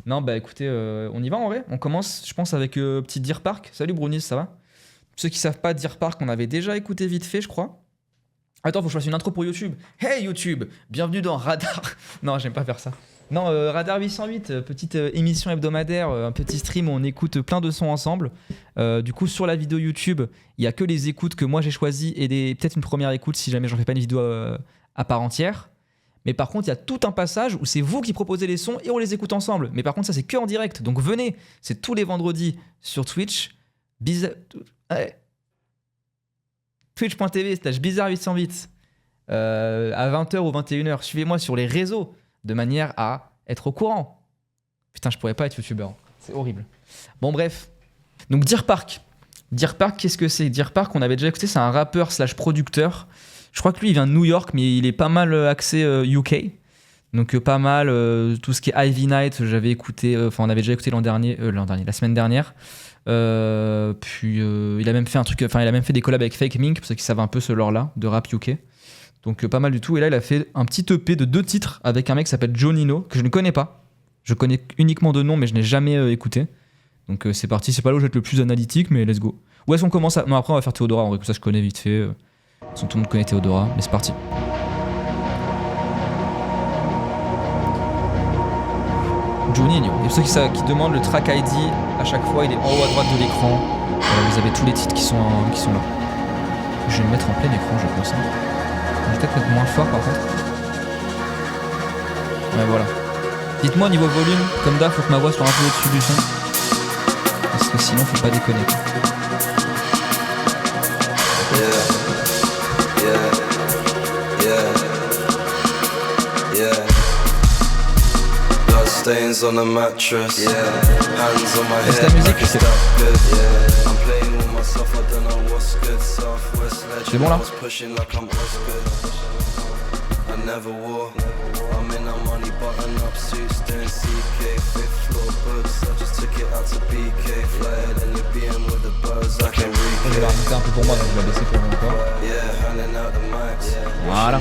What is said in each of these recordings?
Non, bah écoutez, on y va en vrai. On commence, je pense, avec petit Deer Park. Salut Brownies, ça va? Ceux qui savent pas, Deer Park, on avait déjà écouté vite fait, je crois. Attends, faut que je fasse une intro pour YouTube. Hey YouTube, bienvenue dans Radar. Non, j'aime pas faire ça. Non, Radar 808, petite émission hebdomadaire, un petit stream où on écoute plein de sons ensemble. Du coup, sur la vidéo YouTube, il y a que les écoutes que moi j'ai choisies et peut-être une première écoute si jamais j'en fais pas une vidéo à part entière. Mais par contre, il y a tout un passage où c'est vous qui proposez les sons et on les écoute ensemble. Mais par contre, ça, c'est que en direct. Donc venez, c'est tous les vendredis sur Twitch. Ouais. Twitch.tv/bizarre808 à 20h ou 21h. Suivez-moi sur les réseaux de manière à être au courant. Putain, je pourrais pas être youtubeur. C'est horrible. Bon, bref. Donc, Deer Park. Deer Park, qu'est-ce que c'est? Deer Park, on avait déjà écouté, c'est un rappeur / producteur. Je crois que lui, il vient de New York, mais il est pas mal axé UK. Donc, pas mal tout ce qui est Ivy Night, j'avais écouté, on avait déjà écouté la semaine dernière. Puis, il a même fait il a même fait des collabs avec Fake Mink, pour ceux qui savent un peu ce lore-là, de rap UK. Donc, pas mal du tout. Et là, il a fait un petit EP de 2 titres avec un mec qui s'appelle Jonino, que je ne connais pas. Je connais uniquement de nom, mais je n'ai jamais écouté. Donc, c'est parti. C'est pas là où je vais être le plus analytique, mais let's go. Où est-ce qu'on commence à... Non, après, on va faire Théodora, en vrai, que ça, je connais vite fait. Tout le monde connaît Théodora, mais c'est parti. Juninho. Et pour ceux qui demandent le track ID, à chaque fois, il est en haut à droite de l'écran. Vous avez tous les titres qui sont là. Je vais le mettre en plein écran, je pense. Je vais peut-être mettre moins fort, par contre. Ouais, voilà. Dites-moi niveau volume, comme d'hab, faut que ma voix soit un peu au-dessus du son. Parce que sinon, faut pas déconner. Stains on the mattress, yeah. Hands on my head. La musique, c'est c'est bon là? Je vais la remonter un peu pour moi, donc je vais la baisser pour moi encore. Voilà.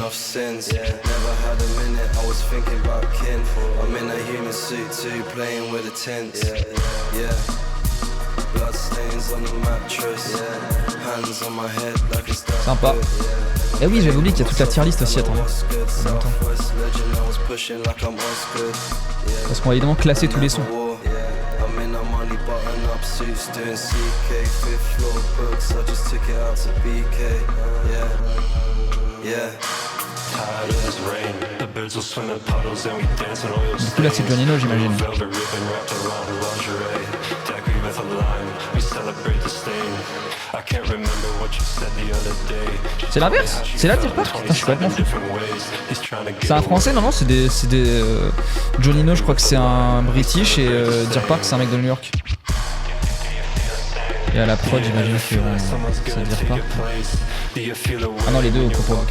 Sympa. Eh oui, j'avais oublié qu'il y a toute la tier list aussi, attends. Parce qu'on va évidemment classer tous les sons. Du coup là c'est Jonino, j'imagine. C'est l'inverse? C'est là Deer Park? Putain, je suis complètement fou. C'est un français? Non, c'est des Jonino, je crois que c'est un British et Deer Park c'est un mec de New York. Et à la prod, j'imagine que c'est Deer Park. Ah non, les deux au propos.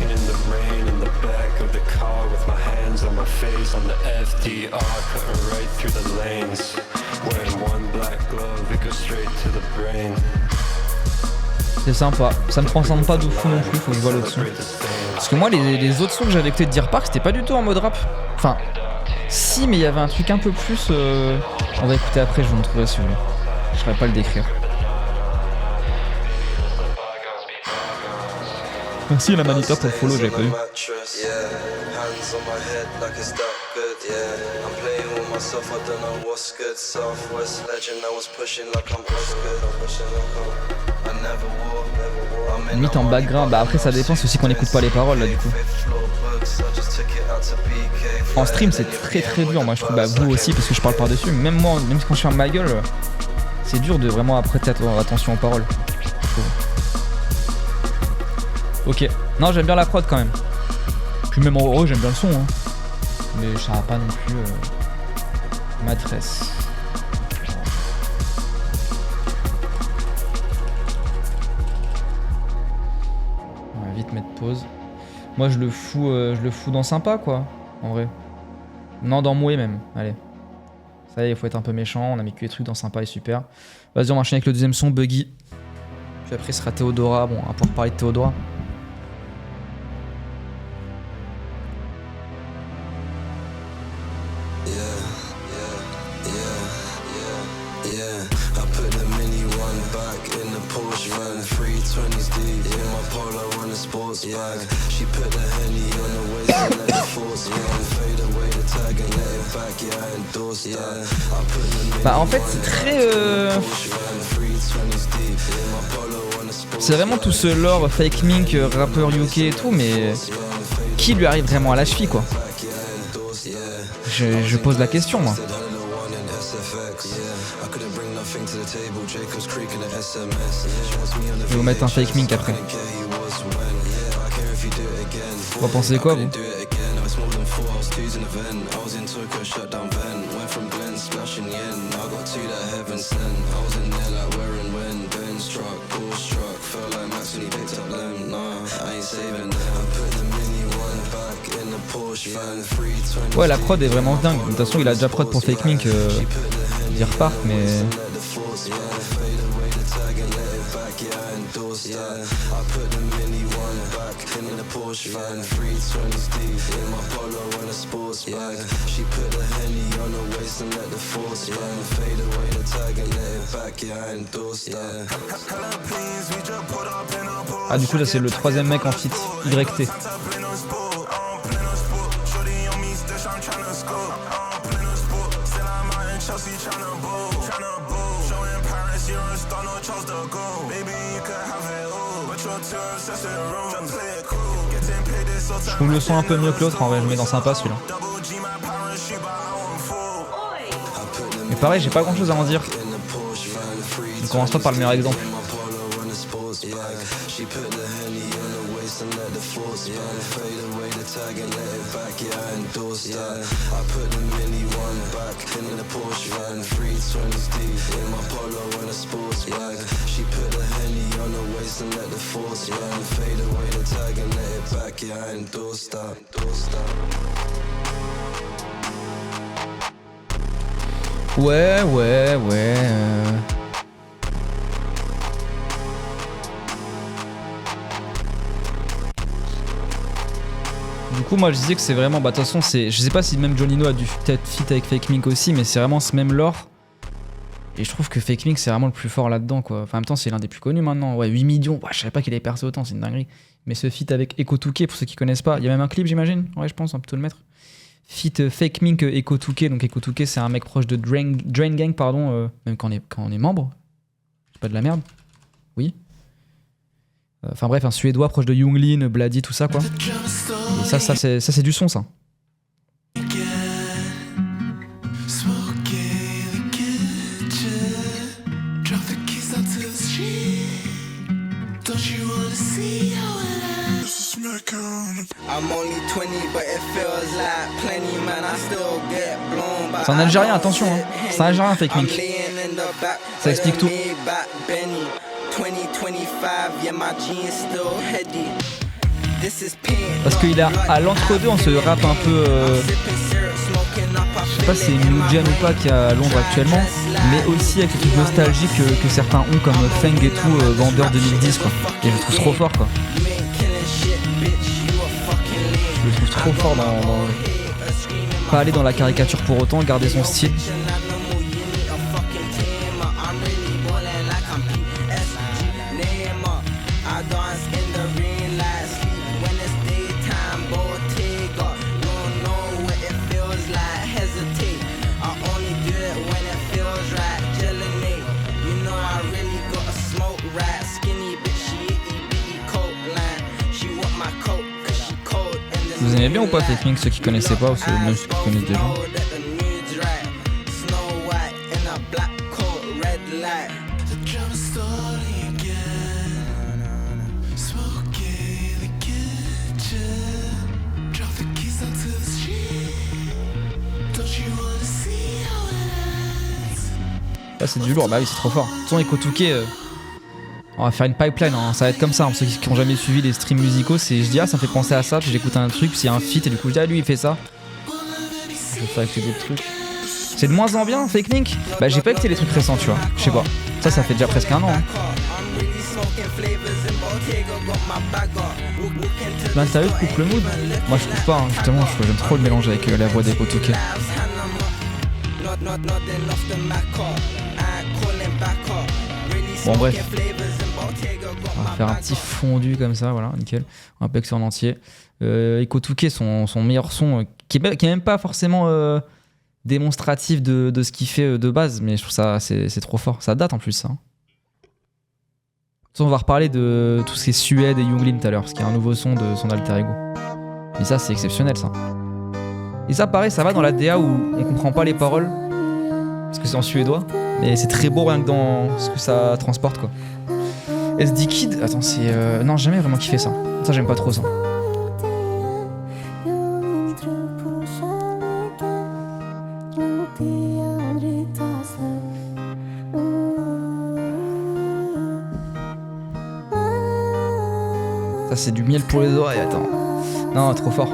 C'est sympa, ça me transcende pas de fou non plus, faut que je vois l'autre son. Parce que moi, les autres sons que j'avais écoutés de Deer Park, c'était pas du tout en mode rap. Enfin, si, mais il y avait un truc un peu plus. On va écouter après, je vous montrerai si vous voulez. Je saurais pas le décrire. Merci la Manita pour le follow, j'avais pas vu. Limite en background, bah après ça dépend, c'est aussi qu'on écoute pas les paroles là du coup. En stream c'est très très dur, moi je trouve, bah vous aussi parce que je parle par dessus, même moi, même quand je ferme ma gueule, c'est dur de vraiment prêter attention aux paroles. Ok, non j'aime bien la prod quand même. Puis même en haut j'aime bien le son hein. Mais ça va pas non plus m'adresse. On va vite mettre pause. Moi je le fous dans sympa quoi, en vrai. Non dans moué même, allez. Ça y est, il faut être un peu méchant, on a mis que les trucs dans sympa et super. Vas-y on va enchaîner avec le deuxième son, Buggy. Puis après ce sera Théodora, bon on va pouvoir parler de Théodora. Bah en fait c'est très c'est vraiment tout ce lore Fake Mink, rappeur UK et tout, mais qui lui arrive vraiment à la cheville quoi? Je pose la question moi. Je vais vous mettre un Fake Mink après. Vous en pensez quoi vous? Ouais, la prod est vraiment dingue. De toute façon, il a déjà prod pour Fake Mink. Il repart, mais. Ah, du coup, là, c'est le troisième mec en feat, YT. Je trouve le son un peu mieux que l'autre en vrai, je mets dans sympa celui-là. Mais pareil, j'ai pas grand chose à en dire. On commence pas par le meilleur exemple. Ouais. Du coup, moi je disais que c'est vraiment. Bah, de toute façon, c'est. Je sais pas si même Johnny No a dû peut-être feat avec Fake Mink aussi, mais c'est vraiment ce même lore. Et je trouve que Fake Mink c'est vraiment le plus fort là-dedans quoi. Enfin, en même temps, c'est l'un des plus connus maintenant. Ouais, 8 millions. Ouais, je savais pas qu'il avait percé autant, c'est une dinguerie. Mais ce feat avec Eko2K, pour ceux qui connaissent pas, il y a même un clip, j'imagine. Ouais, je pense, on va plutôt le mettre. Feat Fake Mink Eko2K. Donc Eko2K, c'est un mec proche de Drain Gang, pardon. Même quand on est membre. C'est pas de la merde. Oui. Enfin bref, un suédois proche de Younglin, Bloody, tout ça quoi. Et ça c'est du son ça. C'est un Algérien, attention hein. C'est un Algérien Fake Mink. Ça explique tout. Parce qu'il a à l'entre-deux, on se rappe un peu. Je sais pas si c'est New Gen ou pas qui est à Londres actuellement, mais aussi avec le truc nostalgique que certains ont comme Feng et tout, vendeur 2010 quoi. Et je le trouve trop fort quoi. Je le trouve trop fort dans. Pas aller dans la caricature pour autant, garder son style. Vous aimez bien ou pas Fake Mink, ceux qui connaissaient pas ou même ceux qui connaissent déjà? Là c'est du lourd, bah oui c'est trop fort. Son Eko2K, on va faire une pipeline, hein. Ça va être comme ça, hein. Ceux qui ont jamais suivi les streams musicaux, c'est je dis ah ça me fait penser à ça, puis j'écoute un truc, puis il y a un feat et du coup je dis ah lui il fait ça. Je vais faire avec d'autres trucs. C'est de moins en bien Fake Mink. Bah j'ai pas écouté les trucs récents tu vois, je sais pas. Ça fait déjà presque un an. Hein. L'interview coupe le mood. Moi je trouve pas, hein. Justement j'aime trop le mélange avec la voix d'Eko2K. Bon bref, on va faire un petit fondu comme ça, voilà, nickel. Un peu en entier. Ikotuke, son meilleur son, qui est même pas forcément démonstratif de ce qu'il fait de base, mais je trouve ça c'est trop fort. Ça date en plus, ça. On va reparler de tout ce qui est Suède et Junglin tout à l'heure, parce qu'il y a un nouveau son de son alter ego. Mais ça, c'est exceptionnel, ça. Et ça, pareil, ça va dans la DA où on comprend pas les paroles, parce que c'est en suédois, mais c'est très beau rien que dans ce que ça transporte, quoi. SD Kid, attends, c'est... Non, j'ai jamais vraiment kiffé ça. Ça, j'aime pas trop ça. Ça, c'est du miel pour les oreilles, attends. Non, trop fort.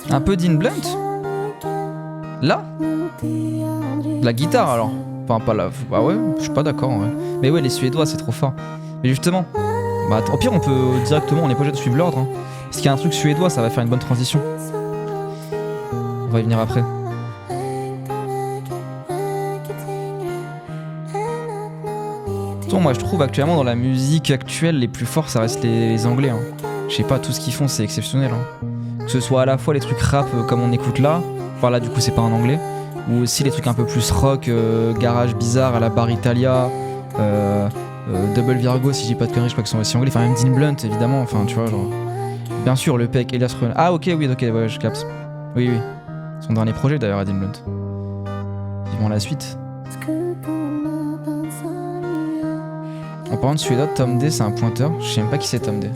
Un peu d'In Blunt. Là la guitare alors. Enfin pas là. Bah ouais, je suis pas d'accord en vrai. Mais ouais, les Suédois c'est trop fort. Mais justement, bah au pire on peut directement, on n'est pas obligé de suivre l'ordre. Hein. Parce qu'il y a un truc suédois, ça va faire une bonne transition. On va y venir après. Moi je trouve actuellement dans la musique actuelle les plus forts ça reste les Anglais. Hein. Je sais pas, tout ce qu'ils font c'est exceptionnel. Hein. Que ce soit à la fois les trucs rap comme on écoute là, enfin là du coup c'est pas un anglais, ou aussi les trucs un peu plus rock, garage bizarre à la Bar Italia, Double Virgo si j'ai pas de conneries, je crois qu'ils sont aussi anglais, enfin même Dean Blunt évidemment, enfin tu vois genre. Bien sûr le Peck, Elias Run. Ah ok oui ok ouais je capte. Oui oui. Son dernier projet d'ailleurs à Dean Blunt. Vivons la suite. En parlant de suédois, Tom D c'est un pointeur, je sais même pas qui c'est Tom D.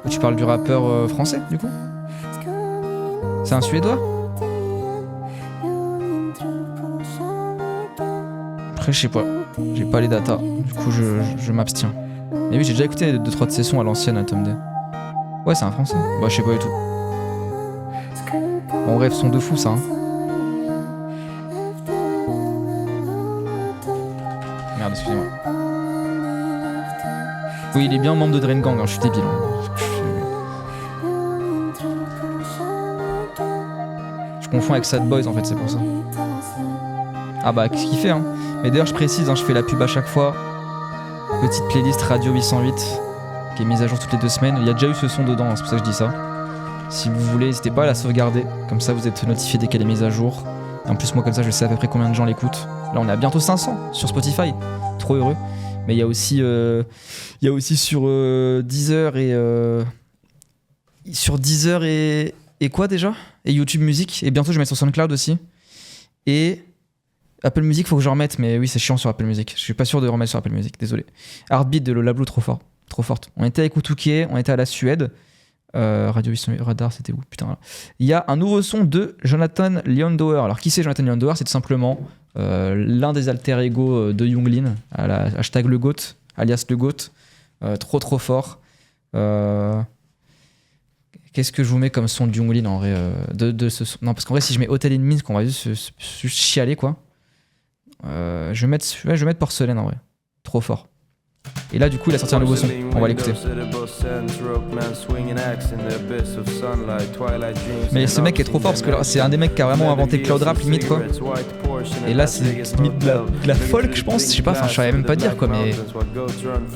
Tu parles du rappeur français du coup? C'est un suédois? Après je sais pas, j'ai pas les datas, du coup je m'abstiens. Mais oui j'ai déjà écouté 2-3 de ses sons à l'ancienne à Tom D. Ouais c'est un français, bah je sais pas du tout. Bon bref, son de fou ça hein. Merde excusez-moi. Oui il est bien membre de Drain Gang, hein, je suis débile. Hein. Je confonds avec Sad Boys en fait, c'est pour ça. Ah bah qu'est-ce qu'il fait hein. Mais d'ailleurs je précise, hein, je fais la pub à chaque fois. Petite playlist Radio 808 qui est mise à jour toutes les 2 semaines. Il y a déjà eu ce son dedans, hein, c'est pour ça que je dis ça. Si vous voulez, n'hésitez pas à la sauvegarder. Comme ça vous êtes notifié dès qu'elle est mise à jour. Et en plus moi comme ça je sais à peu près combien de gens l'écoutent. Là on est à bientôt 500 sur Spotify. Trop heureux. Mais il y a aussi sur Deezer et... sur Deezer et quoi déjà? Et YouTube Music. Et bientôt je vais mettre sur SoundCloud aussi. Et Apple Music, faut que je remette. Mais oui, c'est chiant sur Apple Music. Je suis pas sûr de remettre sur Apple Music. Désolé. Heartbeat de Lola Blue, trop fort. Trop forte. On était avec Utuke, on était à la Suède. Radio 808 Radar, c'était où? Putain, là. Il y a un nouveau son de Jonathan Liondower. Alors, qui c'est Jonathan Liondower? C'est tout simplement l'un des alter ego de Junglin. À la hashtag le GOAT, alias le GOAT. Trop fort. Qu'est-ce que je vous mets comme son de Junglin en vrai de ce son. Non, parce qu'en vrai, si je mets Hotel in Minsk, on va juste chialer quoi. Je vais mettre Porcelaine en vrai. Trop fort. Et là, du coup, il a sorti un nouveau son. On va l'écouter. Mais ce mec est trop fort parce que c'est un des mecs qui a vraiment inventé Cloud Rap limite quoi. Et là, c'est limite de la folk, je pense. Je sais pas, enfin, je savais même pas dire quoi, mais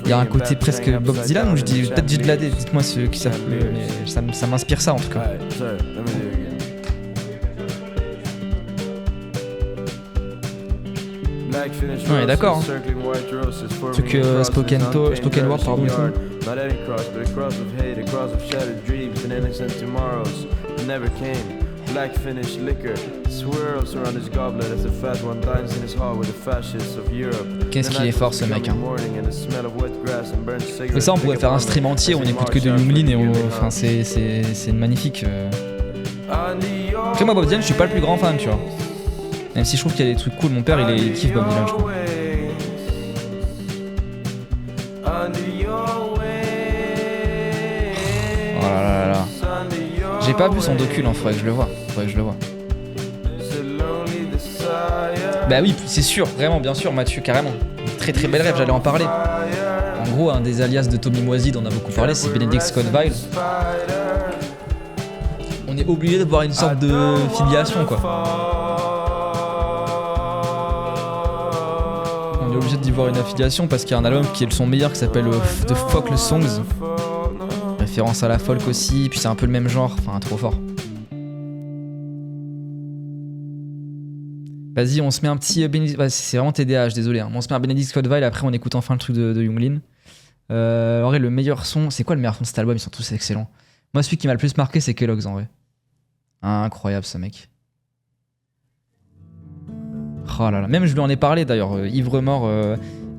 il y a un côté presque Bob Dylan où je dis peut-être J. Ladé. Dites-moi ceux qui savent, mais ça m'inspire ça en tout cas. Ouais, d'accord. Hein. Truc spoken word, pardon. Black Finnish liquor swirls around his goblet as the fat one dines in his hall with the fascists of Europe. Qu'est-ce qu'il est fort ce mec hein. Mais ça on pourrait faire un stream entier, on écoute que de Junglin et enfin c'est magnifique. Après moi Bob Dylan je suis pas le plus grand fan tu vois. Même si je trouve qu'il y a des trucs cool, mon père il kiffe Bob Dylan je crois. Oh là là là. J'ai pas vu son docu, hein, faudrait que je le vois. Bah oui, c'est sûr, vraiment, bien sûr, Mathieu, carrément. Très belle rêve, j'allais en parler. En gros, un des alias de Tommy Moisy dont on a beaucoup parlé, c'est Benedict Scott Vile. On est obligé d'avoir une sorte de filiation, quoi. On est obligé d'y voir une affiliation parce qu'il y a un album qui est le son meilleur qui s'appelle The Folk Songs. Référence à la folk aussi, puis c'est un peu le même genre, enfin trop fort. Vas-y, on se met un petit Benedict... Ouais, c'est vraiment TDAH, désolé. Hein. On se met un Benedict Scott Vile, après on écoute enfin le truc de Younglin. En vrai, le meilleur son... C'est quoi le meilleur son de cet album? Ils sont tous excellents. Moi, celui qui m'a le plus marqué, c'est Kellogg's, en vrai. Incroyable, ce mec. Oh là là. Même je lui en ai parlé, d'ailleurs. Ivre mort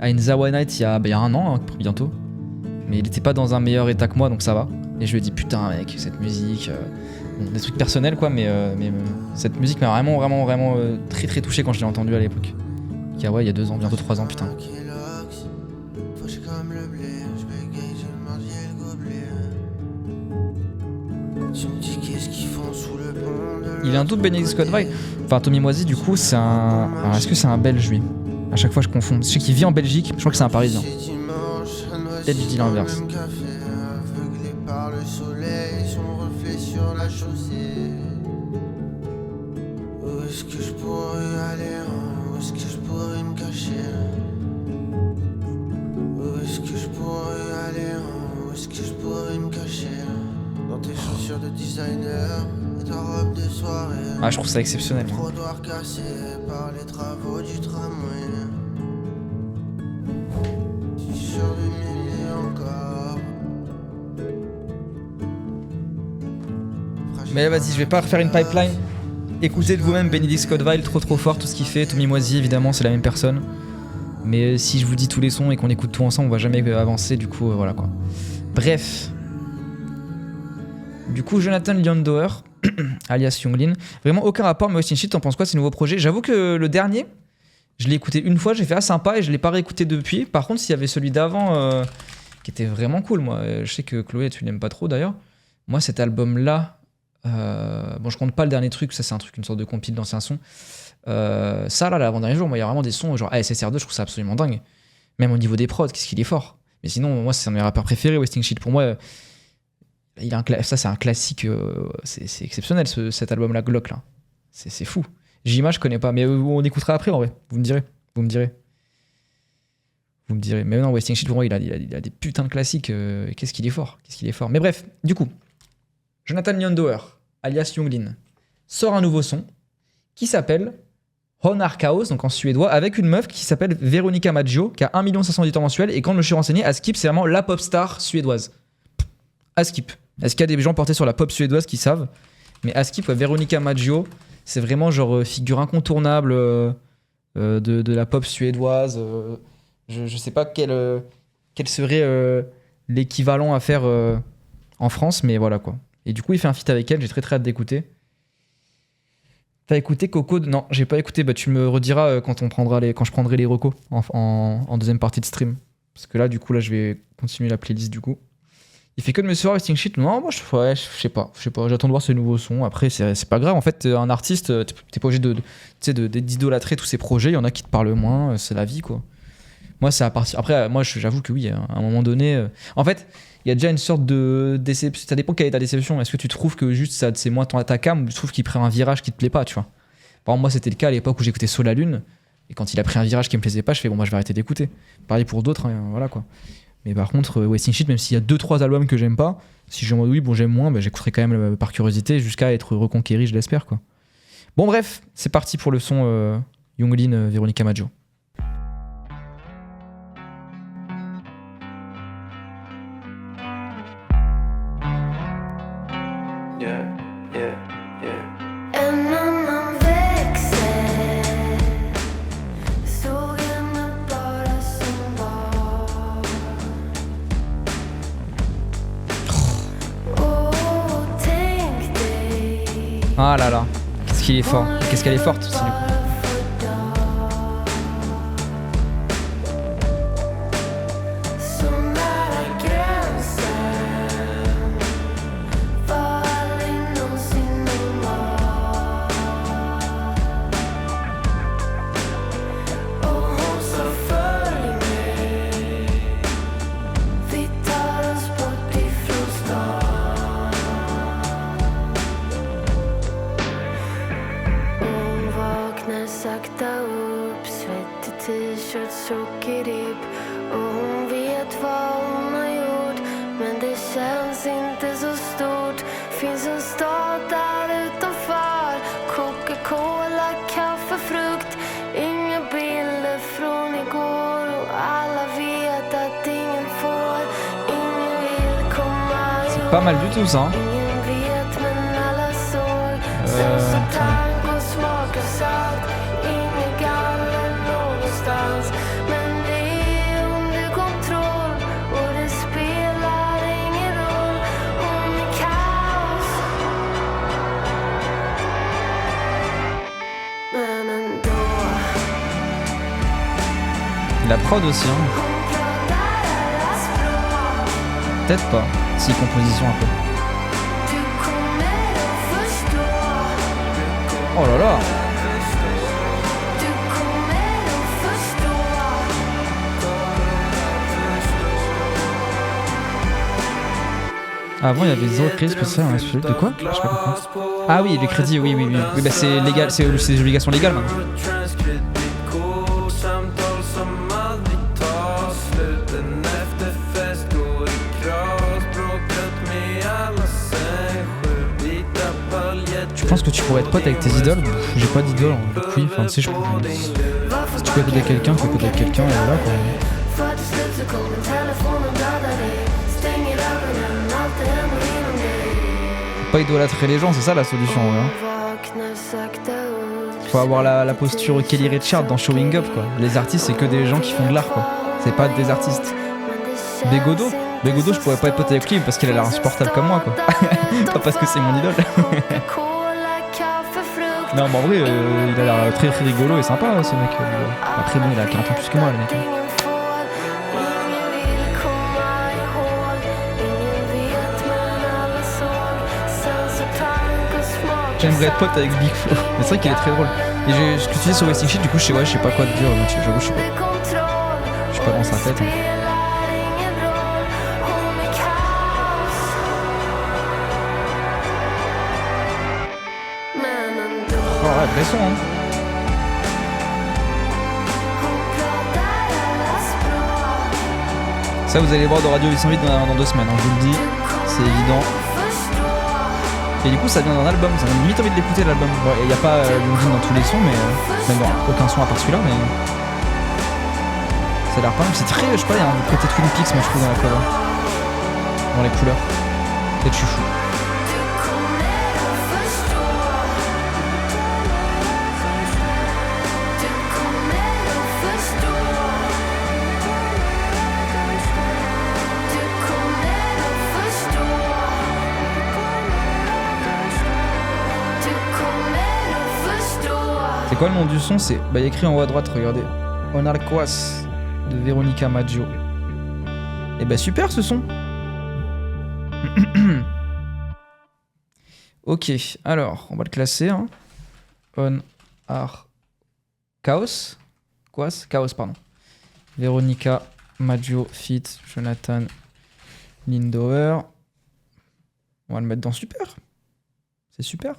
à Inzawa Night il y a un an, hein, bientôt. Mais il était pas dans un meilleur état que moi, donc ça va. Et je lui ai dit, putain, mec, cette musique... Bon, des trucs personnels, quoi, mais cette musique m'a vraiment très très touché quand je l'ai entendue à l'époque. Il y a 2 ans, bientôt 3 ans, putain. Il est un double Benedict Scott Vile. Enfin, Tommy Moisy, du coup, c'est un... Alors, est-ce que c'est un Belge, lui? À chaque fois, je confonds. Je sais qu'il vit en Belgique, je crois que c'est un Parisien. Peut-être je dis l'inverse. Où est-ce que je pourrais aller? Où est-ce que je pourrais me cacher? Où est-ce que je pourrais aller? Où est-ce que je pourrais me cacher? Dans tes chaussures de designer et ta robe de soirée. Ah, je trouve ça exceptionnel. Trottoir cassé par les travaux du tramway. Sur du millier encore. Mais vas-y, je vais pas refaire une pipeline. Écoutez de vous-même Benedict Scott Vile, trop fort tout ce qu'il fait. Tommy Moisy, évidemment, c'est la même personne. Mais si je vous dis tous les sons et qu'on écoute tout ensemble, on va jamais avancer, du coup, voilà quoi. Bref. Du coup, Jonathan Liondower, alias Younglin. Vraiment aucun rapport, mais Wasting Shit, t'en penses quoi de ces nouveaux projets? J'avoue que le dernier, je l'ai écouté une fois, j'ai fait sympa et je l'ai pas réécouté depuis. Par contre, s'il y avait celui d'avant, qui était vraiment cool, moi. Je sais que Chloé, tu l'aimes pas trop d'ailleurs. Moi, cet album-là, bon, je compte pas le dernier truc, ça c'est un truc, une sorte de compile d'anciens sons. Ça là, l'avant-dernier jour, moi il y a vraiment des sons genre SSR2, je trouve ça absolument dingue. Même au niveau des prods, qu'est-ce qu'il est fort. Mais sinon, moi c'est un de mes rappeurs préférés, Wasting Shit. Pour moi, ça c'est un classique, c'est exceptionnel cet album-là, Glock là. C'est fou. Jima, je connais pas, mais on écoutera après en vrai. Vous me direz. Mais non, Wasting Shit pour moi, il a des putains de classiques. Qu'est-ce qu'il est fort. Mais bref, du coup. Jonathan Liondower, alias Younglin, sort un nouveau son qui s'appelle Honar Chaos, donc en suédois, avec une meuf qui s'appelle Veronica Maggio, qui a 1 500 000 auditeurs mensuels, et quand je me suis renseigné, Askip, c'est vraiment la pop star suédoise. Askip. Est-ce qu'il y a des gens portés sur la pop suédoise qui savent? Mais Askip, ouais, Veronica Maggio, c'est vraiment genre figure incontournable de la pop suédoise. Je sais pas quel serait l'équivalent à faire en France, mais voilà quoi. Et du coup, il fait un feat avec elle, j'ai très hâte d'écouter. T'as écouté Coco? Non, j'ai pas écouté. Bah, tu me rediras quand je prendrai les recos en deuxième partie de stream. Parce que là, du coup, je vais continuer la playlist du coup. Il fait que de me suivre Wasting Shit? Non, moi, je sais pas. J'attends de voir ses nouveaux sons. Après, c'est pas grave. En fait, un artiste, t'es pas obligé d'idolâtrer tous ses projets. Il y en a qui te parlent moins. C'est la vie, quoi. Moi, c'est à partir. Après, moi, j'avoue que oui, à un moment donné. En fait. Il y a déjà une sorte de déception. Ça dépend quelle est ta déception. Est-ce que tu trouves que juste ça, c'est moins ta cam, ou tu trouves qu'il prend un virage qui te plaît pas, tu vois? Par exemple, moi, c'était le cas à l'époque où j'écoutais Soul la Lune. Et quand il a pris un virage qui me plaisait pas, je fais bon, moi, je vais arrêter d'écouter. Pareil pour d'autres, hein, voilà quoi. Mais par contre, Wasting Shit, même s'il y a 2-3 albums que j'aime pas, si je me dis oui, bon, j'aime moins, bah, j'écouterai quand même par curiosité jusqu'à être reconquéri, je l'espère, quoi. Bon, bref, c'est parti pour le son Younglin, Veronica Maggio. Ah là là, qu'est-ce qu'il est fort, qu'est-ce qu'elle est forte aussi du coup. är så stort. Finns en stad där utanför. Coca-Cola, kaffe, frukt. Inga bilder från igår. Och alla vet att ingen får. Ingen vill komma ihåg. Pas mal du tout ça. Hein. Ingen vet men alla såg. Sen så tango smakar salt. Ingen galler någonstans. Men det är under kontroll. Och det spelar ingen roll om det är kaos. Men ändå. La prod aussi. Hein. Hon pratar alla språk. Peut-être pas. Si, composition un peu. Du kommer att förstå. Oh là là. Du kommer att förstå. Avant, il y avait zéro crédit spécial dans la suite. De quoi? Je sais pas compris. Ah oui, le crédit, oui. Oui, bah, c'est légal, c'est des obligations légales maintenant. Je pense que tu pourrais être pote avec tes idoles. J'ai pas d'idole, donc oui, enfin tu sais, je pourrais... Si tu peux aider quelqu'un, tu peux aider quelqu'un, et voilà quoi. För till slut så kommer telefonen döda dig. Stänger ögonen, allt är ändå inom dig. Faut pas idolâtrer les gens, c'est ça la solution. Hein. Vaknar sakta upp. Faut avoir la posture Kelly Richard dans Showing Up quoi. Les artistes c'est que des gens qui font de l'art quoi. C'est pas des artistes. Bégodo, je pourrais pas être pote avec lui parce qu'il a l'air insupportable comme moi quoi. Pas parce que c'est mon idole. Non mais en vrai il a l'air très très rigolo et sympa ce mec. Après bon il a 40 ans plus que moi le mec. J'aimerais être pote avec Big Flo. Mais c'est vrai qu'il est très drôle. Et ce que tu dis sur Wasting Shit, du coup je sais pas quoi te dire. J'avoue je suis pas dans sa tête. Hein. Oh ouais, vrai son hein. Ça vous allez voir dans Radio 808 dans 2 semaines, hein, je vous le dis, c'est évident. Et du coup ça vient d'un album, ça m'a limite envie de l'écouter l'album. Bon, il n'y a pas Lundin dans tous les sons, mais même dans aucun son à part celui-là, mais ça a l'air pas mal. C'est très, je sais pas, il y a un côté Twin Peaks moi je trouve dans la cover, dans les couleurs. Peut-être je suis fou. C'est quoi le nom du son? C'est bah, il y a écrit en haut à droite, regardez. Onarquas de Veronica Maggio. Et bah super ce son. Ok, alors on va le classer. Hein. Chaos. Chaos, pardon. Veronica Maggio feat. Jonathan Lindauer. On va le mettre dans super. C'est super.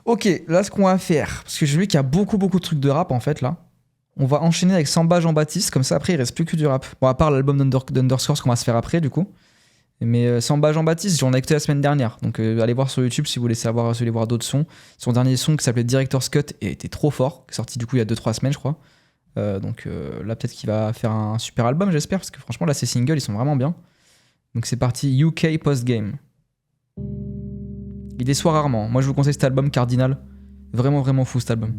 Ok, là ce qu'on va faire, parce que j'ai vu qu'il y a beaucoup de trucs de rap en fait là. On va enchaîner avec Samba Jean-Baptiste, comme ça après il reste plus que du rap. Bon, à part l'album d'Underscores qu'on va se faire après du coup. Mais Samba Jean-Baptiste, j'en ai écouté la semaine dernière. Donc allez voir sur YouTube si vous voulez savoir, si vous voulez voir d'autres sons. Son dernier son qui s'appelait Director's Cut et était trop fort, qui est sorti du coup il y a 2-3 semaines je crois. Donc là peut-être qu'il va faire un super album j'espère, parce que franchement là ses singles ils sont vraiment bien. Donc c'est parti, UK Postgame. Il déçoit rarement. Moi je vous conseille cet album Cardinal. Vraiment fou cet album.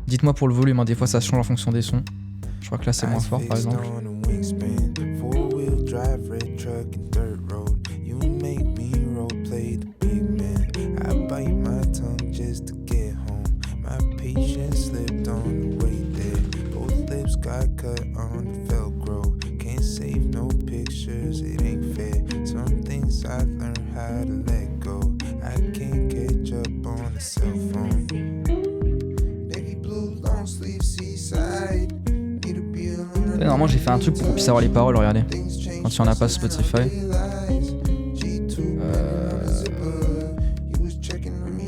Dites-moi pour le volume, hein. Des fois ça change en fonction des sons. Je crois que là c'est moins fort par exemple. I learned how to let go. I can't catch up on a cell phone. Navy blue, long sleeve, seaside. Need a beer on a Normalement j'ai fait un truc pour qu'on puisse avoir les paroles, regardez. Quand il y en a pas sur Spotify.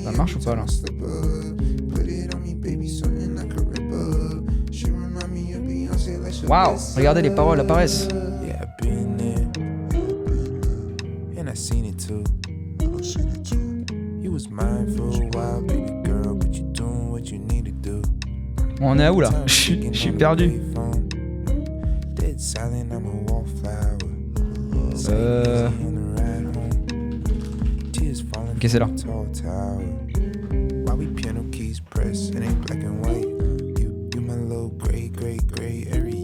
Ça marche ou pas là? Waouh, regardez les paroles apparaissent. too. You was mine for a while, baby girl, but you doing what you need to do. On est à où là? Je suis perdu. Dead silent, I'm a wallflower. Ok, c'est là. Why we piano keys pressed, it ain't black and white. You my little gray area.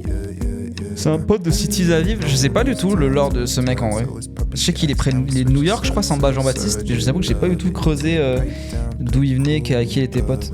C'est un pote de Cities Aviv. Je sais pas du tout le lore de ce mec en vrai. Je sais qu'il est près de New York, je crois, Samba Jean-Baptiste. Mais je vous avoue que j'ai pas du tout creusé d'où il venait, à qui il était pote.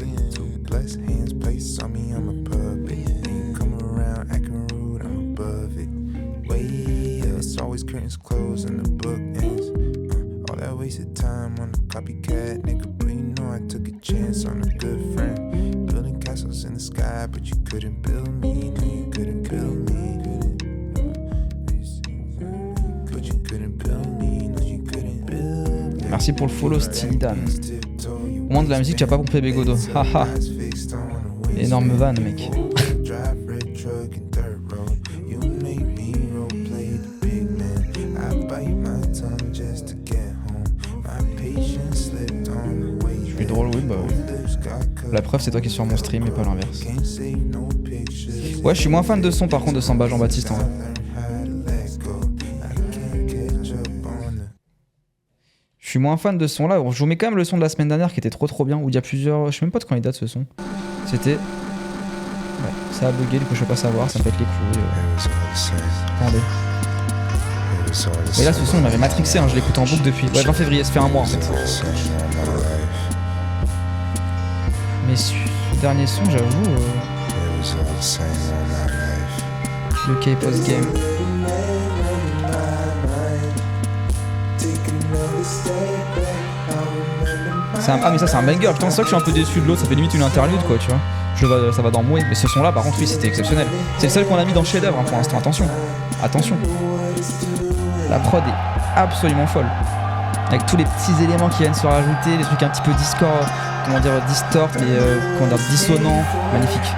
Wasted time on a copycat nigga, but you know I took a chance on a good friend. Building castles in the sky, but you couldn't build me. No, you couldn't build me. But you couldn't build me. No, you couldn't build me. Merci pour le follow, Stylidan. Au moins de la musique, tu as pas pompé Bégodo. Haha. Énorme van, mec. Je suis drôle, oui, bah oui. La preuve, c'est toi qui es sur mon stream et pas l'inverse. Ouais, je suis moins fan de son par contre de Samba Jean-Baptiste en vrai. Je suis moins fan de ce son là. Je vous mets quand même le son de la semaine dernière qui était trop bien. Où il y a plusieurs. Je sais même pas de quand il date ce son. C'était. Ouais, ça a bugué, du coup je peux pas savoir, ça me pète les couilles. Attendez. Et là ce son il m'avait matrixé, hein, je l'écoute en boucle depuis. Ouais, 20 février, ça fait un mois en fait. Mais ce dernier son, j'avoue. Le K-Post Game. Ah mais ça c'est un banger, putain c'est ça que je suis un peu déçu de l'autre, ça fait limite une interlude quoi tu vois. Ça va dans Moué, mais ce son là par contre oui c'était exceptionnel. C'est le seul qu'on a mis dans le chef d'œuvre hein, pour l'instant, attention. La prod est absolument folle. Avec tous les petits éléments qui viennent se rajouter, les trucs un petit peu distort, mais dissonants, magnifique.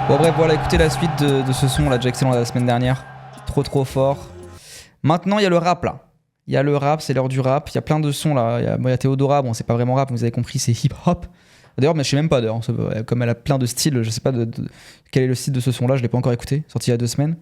Bon bref voilà, écoutez la suite de ce son là, déjà excellent la semaine dernière. Trop fort. Maintenant il y a le rap là. Il y a le rap, c'est l'heure du rap. Il y a plein de sons là. Il y a Théodora, bon c'est pas vraiment rap, vous avez compris, c'est hip hop. D'ailleurs, mais je sais même pas d'ailleurs, comme elle a plein de styles, je sais pas quel est le style de ce son là, je l'ai pas encore écouté, sorti il y a 2 semaines.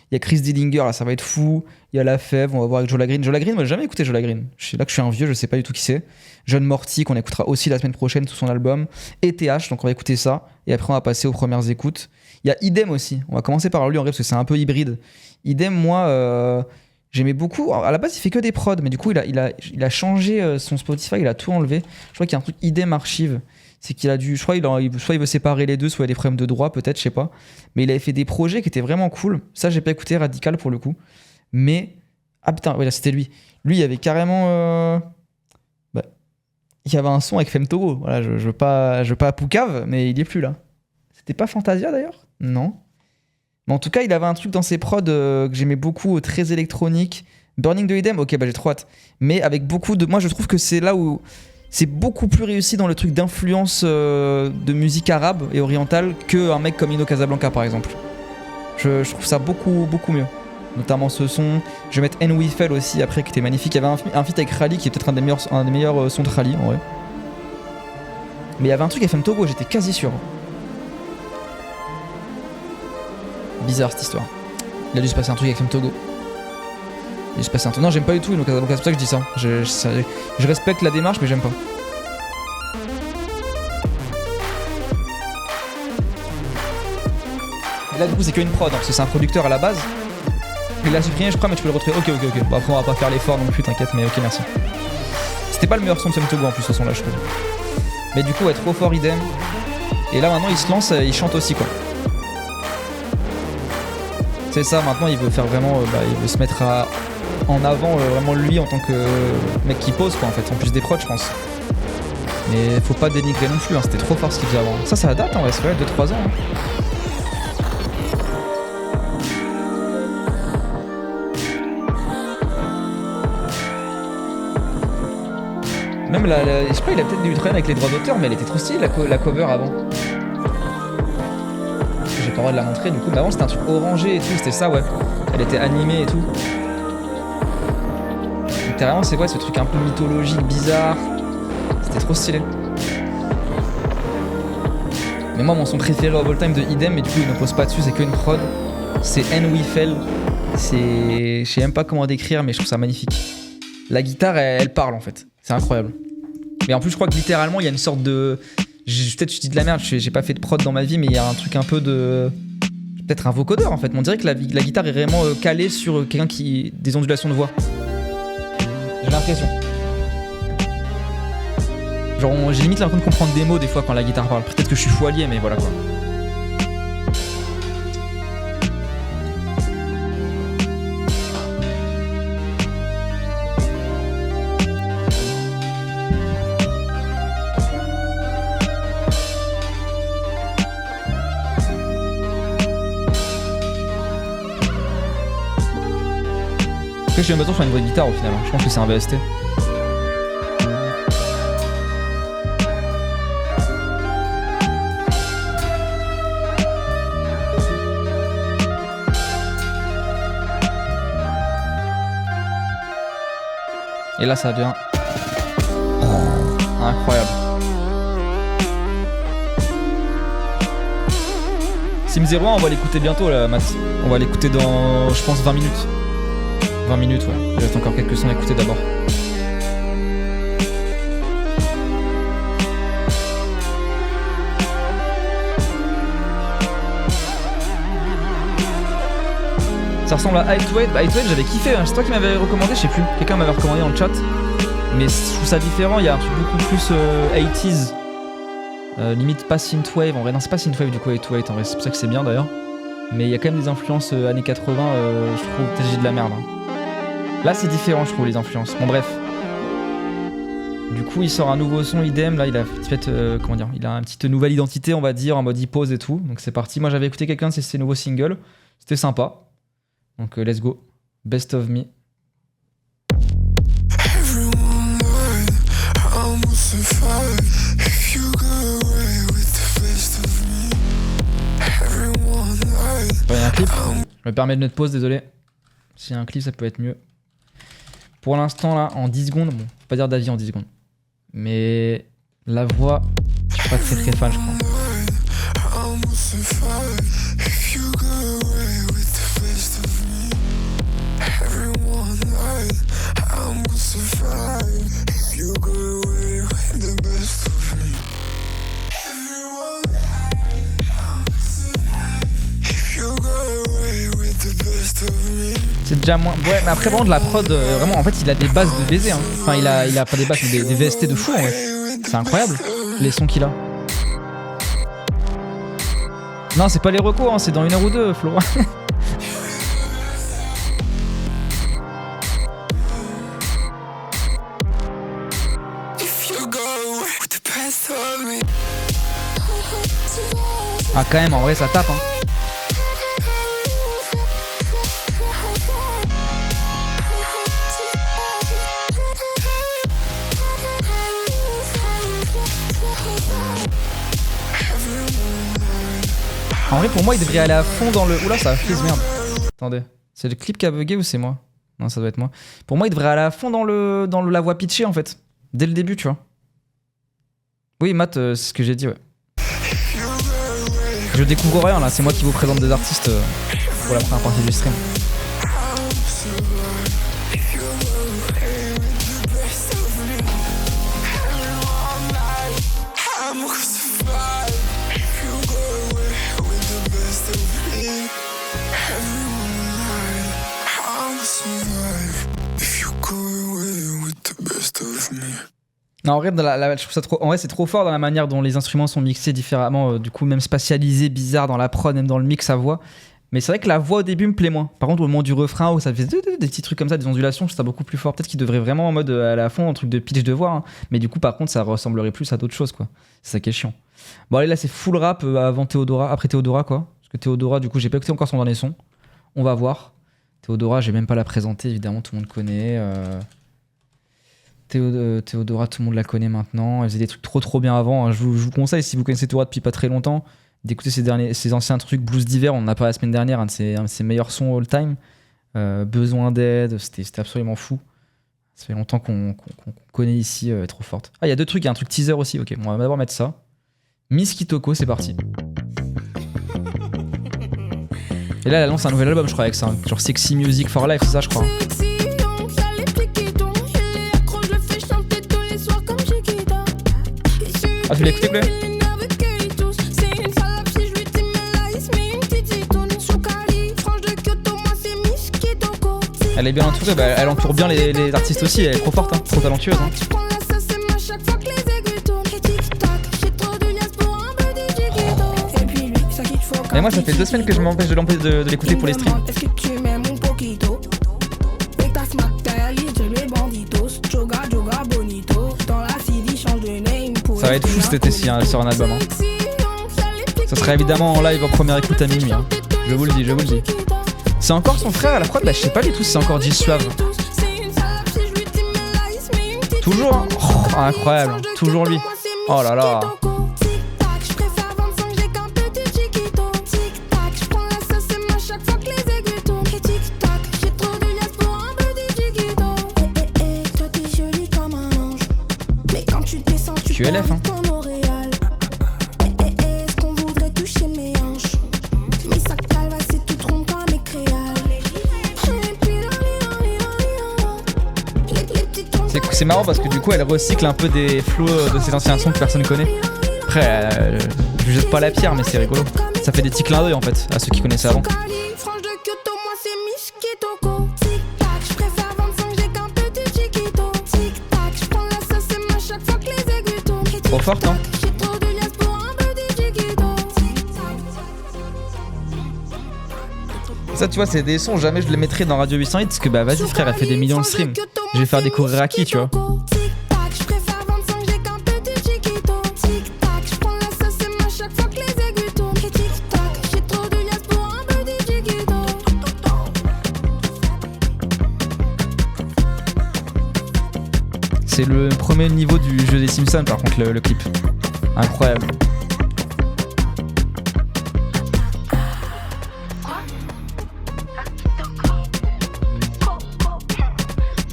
Il y a Chris Dillinger, là ça va être fou. Il y a La Fève, on va voir avec Joe Lagreen. Joe Lagreen, moi j'ai jamais écouté Joe Lagreen. Là que je suis un vieux, je sais pas du tout qui c'est. John Morty, qu'on écoutera aussi la semaine prochaine, tout son album. Et TH, donc on va écouter ça. Et après on va passer aux premières écoutes. Il y a Idem aussi, on va commencer par lui en vrai parce que c'est un peu hybride. Idem, moi j'aimais beaucoup. Alors, à la base il fait que des prods, mais du coup il a changé son Spotify, il a tout enlevé. Je crois qu'il y a un truc Idem Archive. C'est qu'il a dû, je crois soit il veut séparer les deux, soit il y a des problèmes de droit peut-être, je sais pas. Mais il avait fait des projets qui étaient vraiment cool. Ça j'ai pas écouté, Radical pour le coup. Mais ah putain, ouais là c'était lui. Lui il y avait carrément, il y avait un son avec Femme Togo. Voilà, je veux pas à Poucave, mais il y est plus là. C'était pas Fantasia d'ailleurs ? Non. Mais en tout cas il avait un truc dans ses prods que j'aimais beaucoup, très électronique. Burning de Idem, ok j'ai trop hâte. Mais avec beaucoup de, moi je trouve que c'est là où c'est beaucoup plus réussi dans le truc d'influence de musique arabe et orientale qu'un mec comme Ino Casablanca par exemple. Je trouve ça beaucoup mieux. Notamment ce son. Je vais mettre N. Wiffel aussi après qui était magnifique. Il y avait un feat avec Rally qui est peut-être un des meilleurs sons de Rally en vrai. Mais il y avait un truc FM Togo, j'étais quasi sûr. Bizarre cette histoire. Il a dû se passer un truc avec FM Togo. Il se passe un truc. Non, j'aime pas du tout Ino Casablanca, c'est pour ça que je dis ça. Je respecte la démarche, mais j'aime pas. Et là, du coup, c'est qu'une prod, hein, parce que c'est un producteur à la base. Il l'a supprimé, je crois, mais tu peux le retrouver. Ok. Bon, après, on va pas faire l'effort non plus, t'inquiète, mais ok, merci. C'était pas le meilleur son de FM Togo en plus, ce son-là, je trouve. Mais du coup, ouais, trop fort, Idem. Et là, maintenant, il se lance, il chante aussi, quoi. C'est ça, maintenant, il veut faire vraiment. Il veut se mettre en avant vraiment lui en tant que mec qui pose quoi en fait, en plus des prods je pense. Mais faut pas dénigrer non plus, hein, c'était trop fort ce qu'il faisait avant. Ça date en vrai, c'est vrai, 2-3 ans. Hein. Même je sais pas, il a peut-être dû traîner avec les droits d'auteur, mais elle était trop stylée la cover avant. J'ai pas le droit de la montrer du coup, mais avant c'était un truc orangé et tout, c'était ça ouais. Elle était animée et tout. Littéralement c'est quoi ce truc un peu mythologique, bizarre. C'était trop stylé. Mais moi mon son préféré of all time de Idem, mais du coup il ne pose pas dessus, c'est que une prod. C'est And We Fell. Je sais même pas comment décrire, mais je trouve ça magnifique. La guitare elle parle en fait. C'est incroyable. Mais en plus, je crois que littéralement, il y a une sorte de. Peut-être je dis de la merde, j'ai pas fait de prod dans ma vie, mais il y a un truc un peu de. Peut-être un vocodeur en fait. On dirait que la guitare est vraiment calée sur quelqu'un qui. Des ondulations de voix. J'ai l'impression. Genre, j'ai limite l'impression de comprendre des mots des fois quand la guitare parle. Peut-être que je suis fou allié, mais voilà quoi. Je suis même pas sûr que ce soit une vraie guitare au final, hein. Je pense que c'est un VST. Et là ça devient incroyable. Sim 01 on va l'écouter bientôt là Matt. On va l'écouter dans je pense 20 minutes. 20 minutes, ouais. Il reste encore quelques sons à écouter d'abord. Ça ressemble à Height Weight. Height Weight, j'avais kiffé. Hein. C'est toi qui m'avais recommandé, je sais plus. Quelqu'un m'avait recommandé dans le chat. Mais je trouve ça différent. Il y a un truc beaucoup plus 80s. Limite pas synthwave. En vrai, non, c'est pas synthwave du coup, Height Weight. En vrai, c'est pour ça que c'est bien d'ailleurs. Mais il y a quand même des influences années 80. Je trouve peut-être j'ai de la merde. Hein. Là c'est différent je trouve les influences. Bon bref. Du coup il sort un nouveau son Idem. Là il a fait comment dire, il a une petite nouvelle identité on va dire en mode il pose et tout. Donc c'est parti. Moi j'avais écouté quelqu'un de ses nouveaux singles. C'était sympa. Donc let's go. Best of Me. Il y a un clip. Je me permets de mettre pause, désolé. S'il y a un clip ça peut être mieux. Pour l'instant là, en 10 secondes, bon, faut pas dire d'avis en 10 secondes. Mais la voix, je suis pas très fan je crois. C'est déjà moins. Ouais, mais après, vraiment, de la prod, vraiment, en fait, il a des bases de baiser. Hein. Enfin, il a pas des bases, mais des VST de fou, en fait. C'est incroyable, les sons qu'il a. Non, c'est pas les recos, hein, c'est dans 1 heure ou 2, Flo. Ah, quand même, en vrai, ça tape, hein. En vrai, pour moi, il devrait aller à fond dans le. Oula, ça a fait merde. Attendez, c'est le clip qui a bugué ou c'est moi? Non, ça doit être moi. Pour moi, il devrait aller à fond dans la voix pitchée en fait. Dès le début, tu vois. Oui, Matt, c'est ce que j'ai dit, ouais. Je découvre rien là, c'est moi qui vous présente des artistes pour la première partie du stream. Non, en vrai, je trouve ça trop. En vrai, c'est trop fort dans la manière dont les instruments sont mixés différemment, du coup, même spatialisés, bizarre dans la prod, même dans le mix à voix. Mais c'est vrai que la voix au début me plaît moins. Par contre, au moment du refrain où ça fait des petits trucs comme ça, des ondulations, je trouve ça beaucoup plus fort. Peut-être qu'il devrait vraiment en mode à la fond, un truc de pitch de voix. Hein. Mais du coup, par contre, ça ressemblerait plus à d'autres choses, quoi. C'est ça qui est chiant. Bon, allez, là, c'est full rap avant Théodora, après Théodora, quoi. Parce que Théodora, du coup, j'ai pas écouté encore son dernier son. On va voir. Théodora, j'ai même pas la présenter, évidemment, tout le monde connaît. Théodora, tout le monde la connaît maintenant. Elle faisait des trucs trop bien avant. Hein. Je vous conseille, si vous connaissez Théodora depuis pas très longtemps, d'écouter ses anciens trucs. Blues d'hiver, on en a parlé la semaine dernière, un de ses meilleurs sons all time. Besoin d'aide, c'était absolument fou. Ça fait longtemps qu'on connaît ici, elle est trop forte. Ah, il y a deux trucs, il y a un truc teaser aussi. Ok, on va d'abord mettre ça. Miss Kitoko, c'est parti. Et là, elle annonce un nouvel album, je crois, avec ça. Genre Sexy Music for Life, c'est ça, je crois. Ah, tu l'as écouté, Chloé ? Elle est bien entourée, bah, elle entoure bien les artistes aussi, elle est trop forte, hein, trop talentueuse. Hein. Mais moi ça fait 2 semaines que je m'empêche de l'écouter pour les streams. Ça va être fou cet été si elle sort un album. Hein. Ça sera évidemment en live en première écoute à minuit. Hein. Je vous le dis. C'est encore son frère à la prod, bah je sais pas du tout si c'est encore G-Suave. Toujours, hein. Oh, incroyable, toujours lui. Oh là là. QLF, hein. C'est marrant parce que du coup elle recycle un peu des flows de ses anciens sons que personne connaît. Après, je jette pas la pierre, mais c'est rigolo. Ça fait des petits clins d'œil en fait à ceux qui connaissaient avant. Trop forte, hein. Ça, tu vois, c'est des sons, jamais je les mettrais dans Radio 808 parce que bah vas-y frère, elle fait des millions de streams. Je vais faire découvrir à qui, tu vois. C'est le premier niveau du jeu des Simpsons par contre le clip. Incroyable.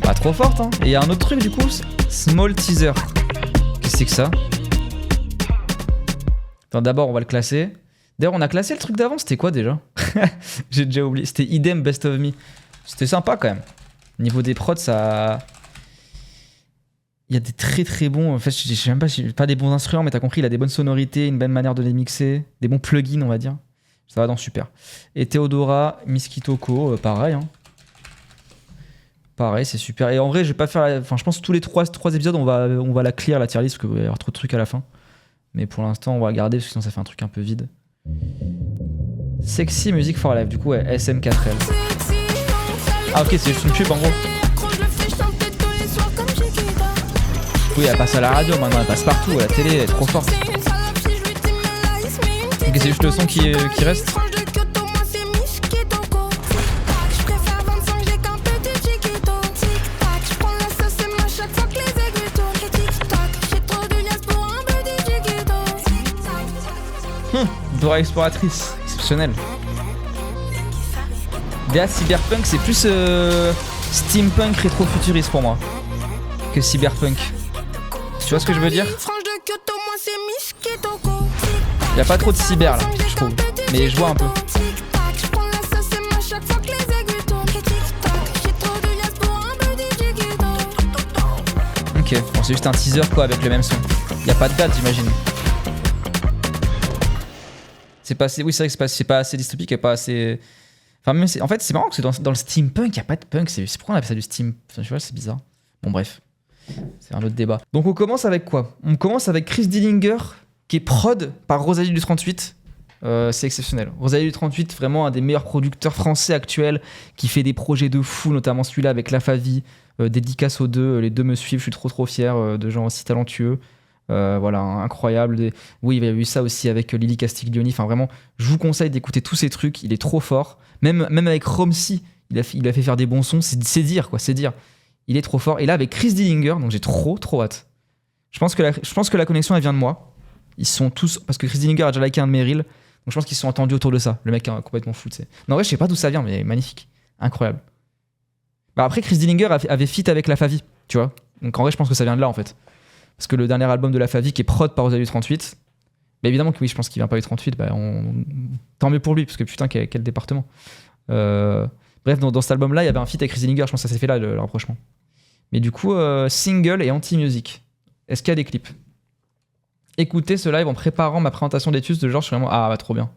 Pas trop forte hein. Et il y a un autre truc du coup, Small Teaser. Qu'est-ce que c'est que ça? Attends, d'abord on va le classer. D'ailleurs on a classé le truc d'avant, c'était quoi déjà? J'ai déjà oublié, c'était Idem Best of Me. C'était sympa quand même. Niveau des prods ça... Il y a des très bons, en fait je sais même pas des bons instruments mais t'as compris, il a des bonnes sonorités, une bonne manière de les mixer, des bons plugins on va dire. Ça va dans super. Et Théodora, Miss Kitoko, pareil hein. Pareil, c'est super. Et en vrai, je vais pas faire. Enfin, je pense que tous les 3 épisodes, on va la clear, la tier list, parce qu'il va y avoir trop de trucs à la fin. Mais pour l'instant, on va la garder, parce que sinon, ça fait un truc un peu vide. Sexy Music for Life, du coup, ouais, SM4L. Ah, ok, c'est juste une pub en gros. Oui, elle passe à la radio maintenant, elle passe partout, à la télé, elle est trop forte. Ok, c'est juste le son qui reste. Dora Exploratrice, exceptionnel. DA Cyberpunk, c'est plus steampunk rétro-futuriste pour moi que cyberpunk. Tu vois ce que je veux dire? Il y a pas trop de cyber là, je trouve. Mais je vois un peu. Ok, bon, c'est juste un teaser quoi avec le même son. Il y a pas de date, j'imagine. C'est pas assez... Oui, c'est vrai que c'est pas assez dystopique et pas assez... Enfin, même en fait, c'est marrant que dans le steampunk, il n'y a pas de punk. C'est pourquoi on appelle ça du steam... Enfin, tu vois, c'est bizarre. Bon, bref. C'est un autre débat. Donc, on commence avec quoi? On commence avec Chris Dillinger, qui est prod par Rosalie du 38. c'est exceptionnel. Rosalie du 38, vraiment un des meilleurs producteurs français actuels qui fait des projets de fou, notamment celui-là avec La Favie. Dédicace aux deux, les deux me suivent, je suis trop fier de gens aussi talentueux. Voilà, incroyable. Oui, il y a eu ça aussi avec Lily Castiglioni. Enfin, vraiment, je vous conseille d'écouter tous ces trucs. Il est trop fort. Même avec Romsey, il a fait faire des bons sons. C'est dire, quoi, c'est dire. Il est trop fort. Et là, avec Chris Dillinger, donc j'ai trop hâte. Je pense que la connexion, elle vient de moi. Ils sont tous. Parce que Chris Dillinger a déjà liké un de mes reels. Donc je pense qu'ils sont entendus autour de ça. Le mec est complètement fou, tu sais. Non, en vrai, je sais pas d'où ça vient, mais magnifique. Incroyable. Bah après, Chris Dillinger avait feat avec La Favie, tu vois. Donc en vrai, je pense que ça vient de là, en fait. Parce que le dernier album de La Favie, qui est prod par Rosalie du 38, bah évidemment que oui, je pense qu'il vient pas du 38, bah tant mieux pour lui, parce que putain, quel département. Bref, dans cet album-là, il y avait un feat avec Chris Dillinger, je pense que ça s'est fait là, le rapprochement. Mais du coup, single et anti-music. Est-ce qu'il y a des clips ? Écoutez ce live en préparant ma présentation d'études de genre, je suis vraiment... Ah, bah trop bien.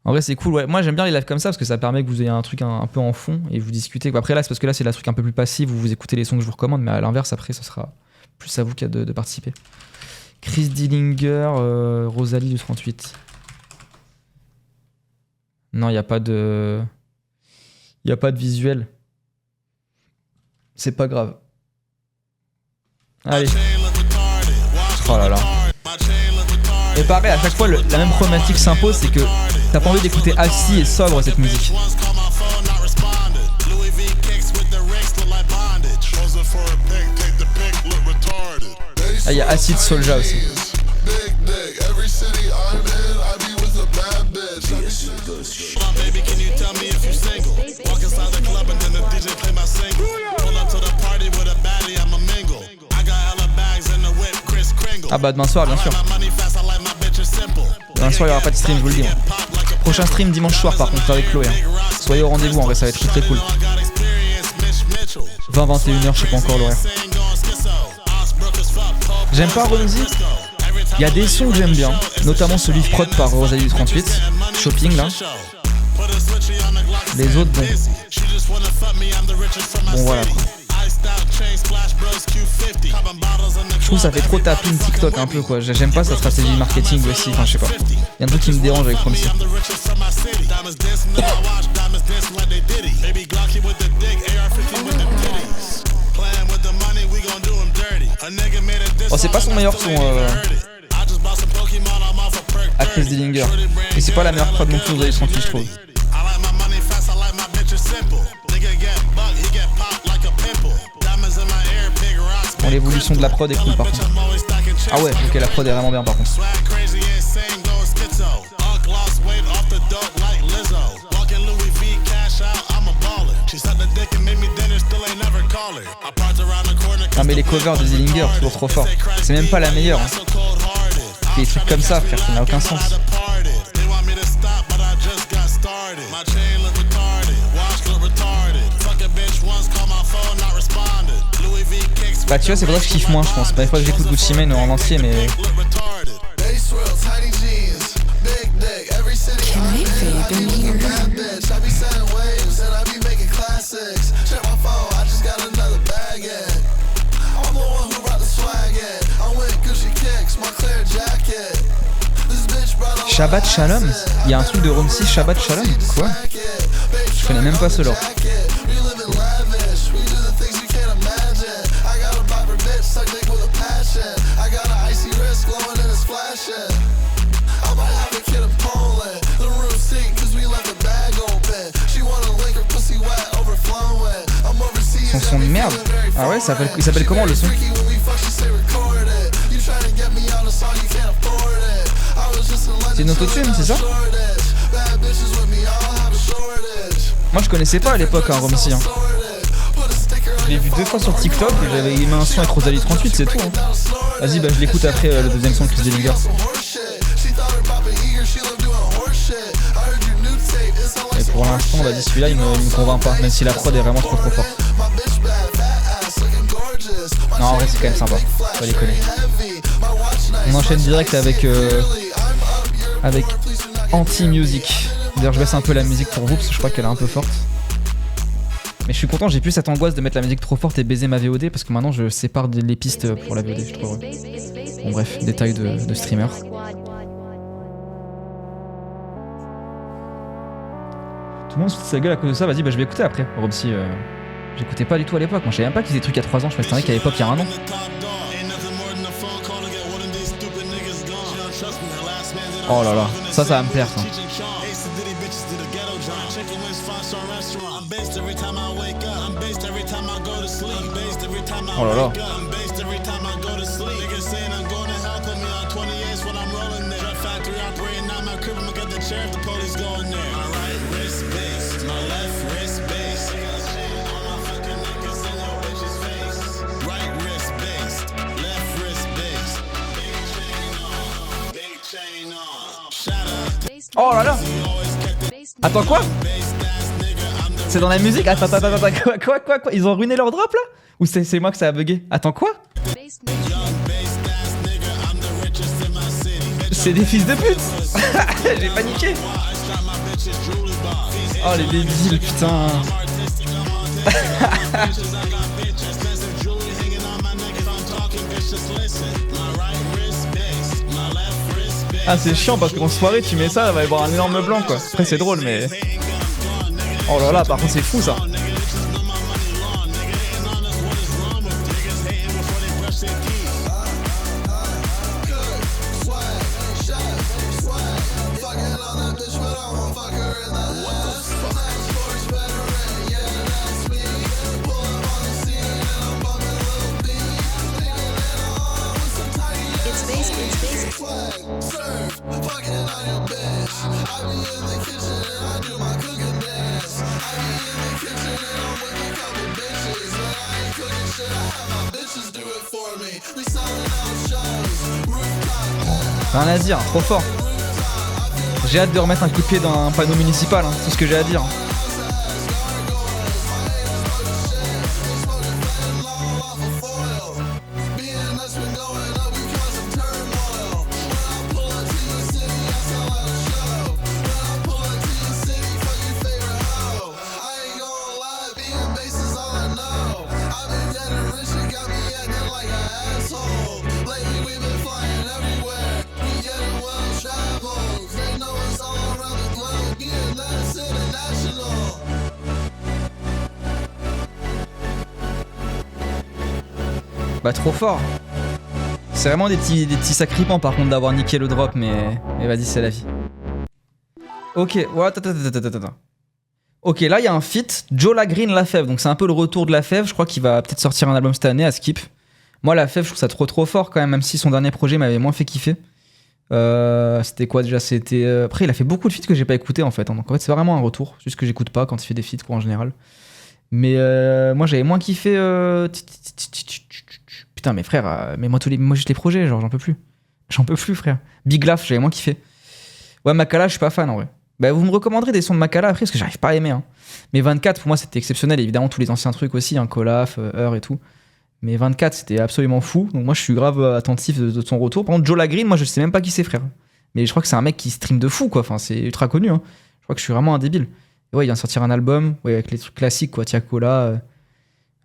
En vrai, c'est cool. Ouais. Moi, j'aime bien les lives comme ça parce que ça permet que vous ayez un truc un peu en fond et vous discutez. Après, là, c'est parce que là, c'est un truc un peu plus passif. Vous écoutez les sons que je vous recommande, mais à l'inverse, après, ce sera plus à vous qu'il y a de participer. Chris Dillinger, Rosalie du 38. Non, il n'y a pas de... Il n'y a pas de visuel. C'est pas grave. Allez. Oh là là. Et pareil, à chaque fois, la même problématique s'impose, c'est que t'as pas envie d'écouter assis et sobre cette musique. Ah, il y a Acid Soulja aussi. Ah bah demain soir, bien sûr. Demain soir, il n'y aura pas de stream, je vous le dis. Prochain stream dimanche soir, par contre, avec Chloé. Soyez au rendez-vous, en vrai, ça va être très cool. 20-21h, je sais pas encore l'horaire. J'aime pas Romsey. Il y a des sons que j'aime bien, notamment celui prod par Rosalie du 38, Shopping là. Les autres, bon. Bon voilà. Je trouve que ça fait trop tapping TikTok un peu quoi. J'aime pas sa stratégie marketing aussi. Enfin, je sais pas. Il y a un truc qui me dérange avec Romsey. Oh, c'est pas son meilleur son à Chris Dillinger. Et c'est pas la meilleure prod non plus de 38, je trouve. Bon, l'évolution de la prod est cool par contre. Ah ouais, ok, la prod est vraiment bien par contre. Non mais les covers de Dillinger, toujours trop fort. C'est même pas la meilleure. Hein. Des trucs comme ça, frère, ça n'a aucun sens. Bah tu vois, c'est pour ça que je kiffe moins, je pense. Bah, il faut que j'écoute Gucci Mane en entier, mais... Shabbat Shalom. Il y a un truc de Romsey, Shabbat Shalom. Quoi? Je connais même pas ce lore. Son son de merde. Ah ouais, il s'appelle comment le son? C'est une autotune, c'est ça? Moi je connaissais pas à l'époque hein, Romsey. Hein. Je l'ai vu 2 fois sur TikTok et j'avais mis un son avec Rosalie 38, c'est tout. Hein. Vas-y, bah je l'écoute après le deuxième son de Chris Dillinger. Et pour l'instant, vas-y, celui-là il me convainc pas, même si la prod est vraiment trop forte. Non, en vrai, c'est quand même sympa. Faut les connaître. On enchaîne direct avec Anti-Music. D'ailleurs, je baisse un peu la musique pour vous parce que je crois qu'elle est un peu forte. Mais je suis content, j'ai plus cette angoisse de mettre la musique trop forte et baiser ma VOD parce que maintenant je sépare les pistes pour la VOD, je trouve. Bon, bref, détail de streamer. le monde se fout de sa gueule à cause de ça. Vas-y, bah je vais écouter après. Robsy, j'écoutais pas du tout à l'époque. Moi, je savais même pas qu'ils faisaient des trucs il y a 3 ans. Je pensais qu'à l'époque, il y a un an. Oh là là, ça va me plaire ça. Oh là là. Oh là là. Attends quoi? C'est dans la musique? Attends, quoi? Ils ont ruiné leur drop là? Ou c'est moi que ça a bugué? Attends quoi? C'est des fils de pute. J'ai paniqué. Oh les débiles putain. Ah c'est chiant parce qu'en soirée tu mets ça, il va y avoir un énorme blanc quoi. Après c'est drôle mais... Oh là là, par contre c'est fou ça. Rien à dire, trop fort. J'ai hâte de remettre un coup de pied dans un panneau municipal, hein, c'est ce que j'ai à dire. Bah trop fort. C'est vraiment des petits sacripants par contre d'avoir niqué le drop, mais vas-y c'est la vie. Ok, voilà, attends. Ok, là il y a un feat, Joe Lagreen Lafèvre, donc c'est un peu le retour de Lafèvre, je crois qu'il va peut-être sortir un album cette année à Skip. Moi Lafèvre je trouve ça trop fort quand même si son dernier projet m'avait moins fait kiffer. C'était quoi déjà? C'était... Après il a fait beaucoup de feats que j'ai pas écouté en fait, hein. Donc en fait c'est vraiment un retour, juste que j'écoute pas quand il fait des feats quoi en général. Mais moi j'avais moins kiffé... Putain mais frère, mets-moi juste les projets, genre j'en peux plus. J'en peux plus frère. Big Laugh, j'avais moins kiffé. Ouais Makala je suis pas fan en vrai. Bah vous me recommanderez des sons de Makala après parce que j'arrive pas à aimer hein. Mais 24 pour moi c'était exceptionnel, évidemment tous les anciens trucs aussi, hein, Colaf, Heur et tout. Mais 24 c'était absolument fou, donc moi je suis grave attentif de son retour. Par contre Joe Lagreen, moi je sais même pas qui c'est frère. Mais je crois que c'est un mec qui stream de fou quoi, enfin c'est ultra connu hein. Je crois que je suis vraiment un débile. Et ouais il vient de sortir un album, ouais, avec les trucs classiques quoi, Tiakola,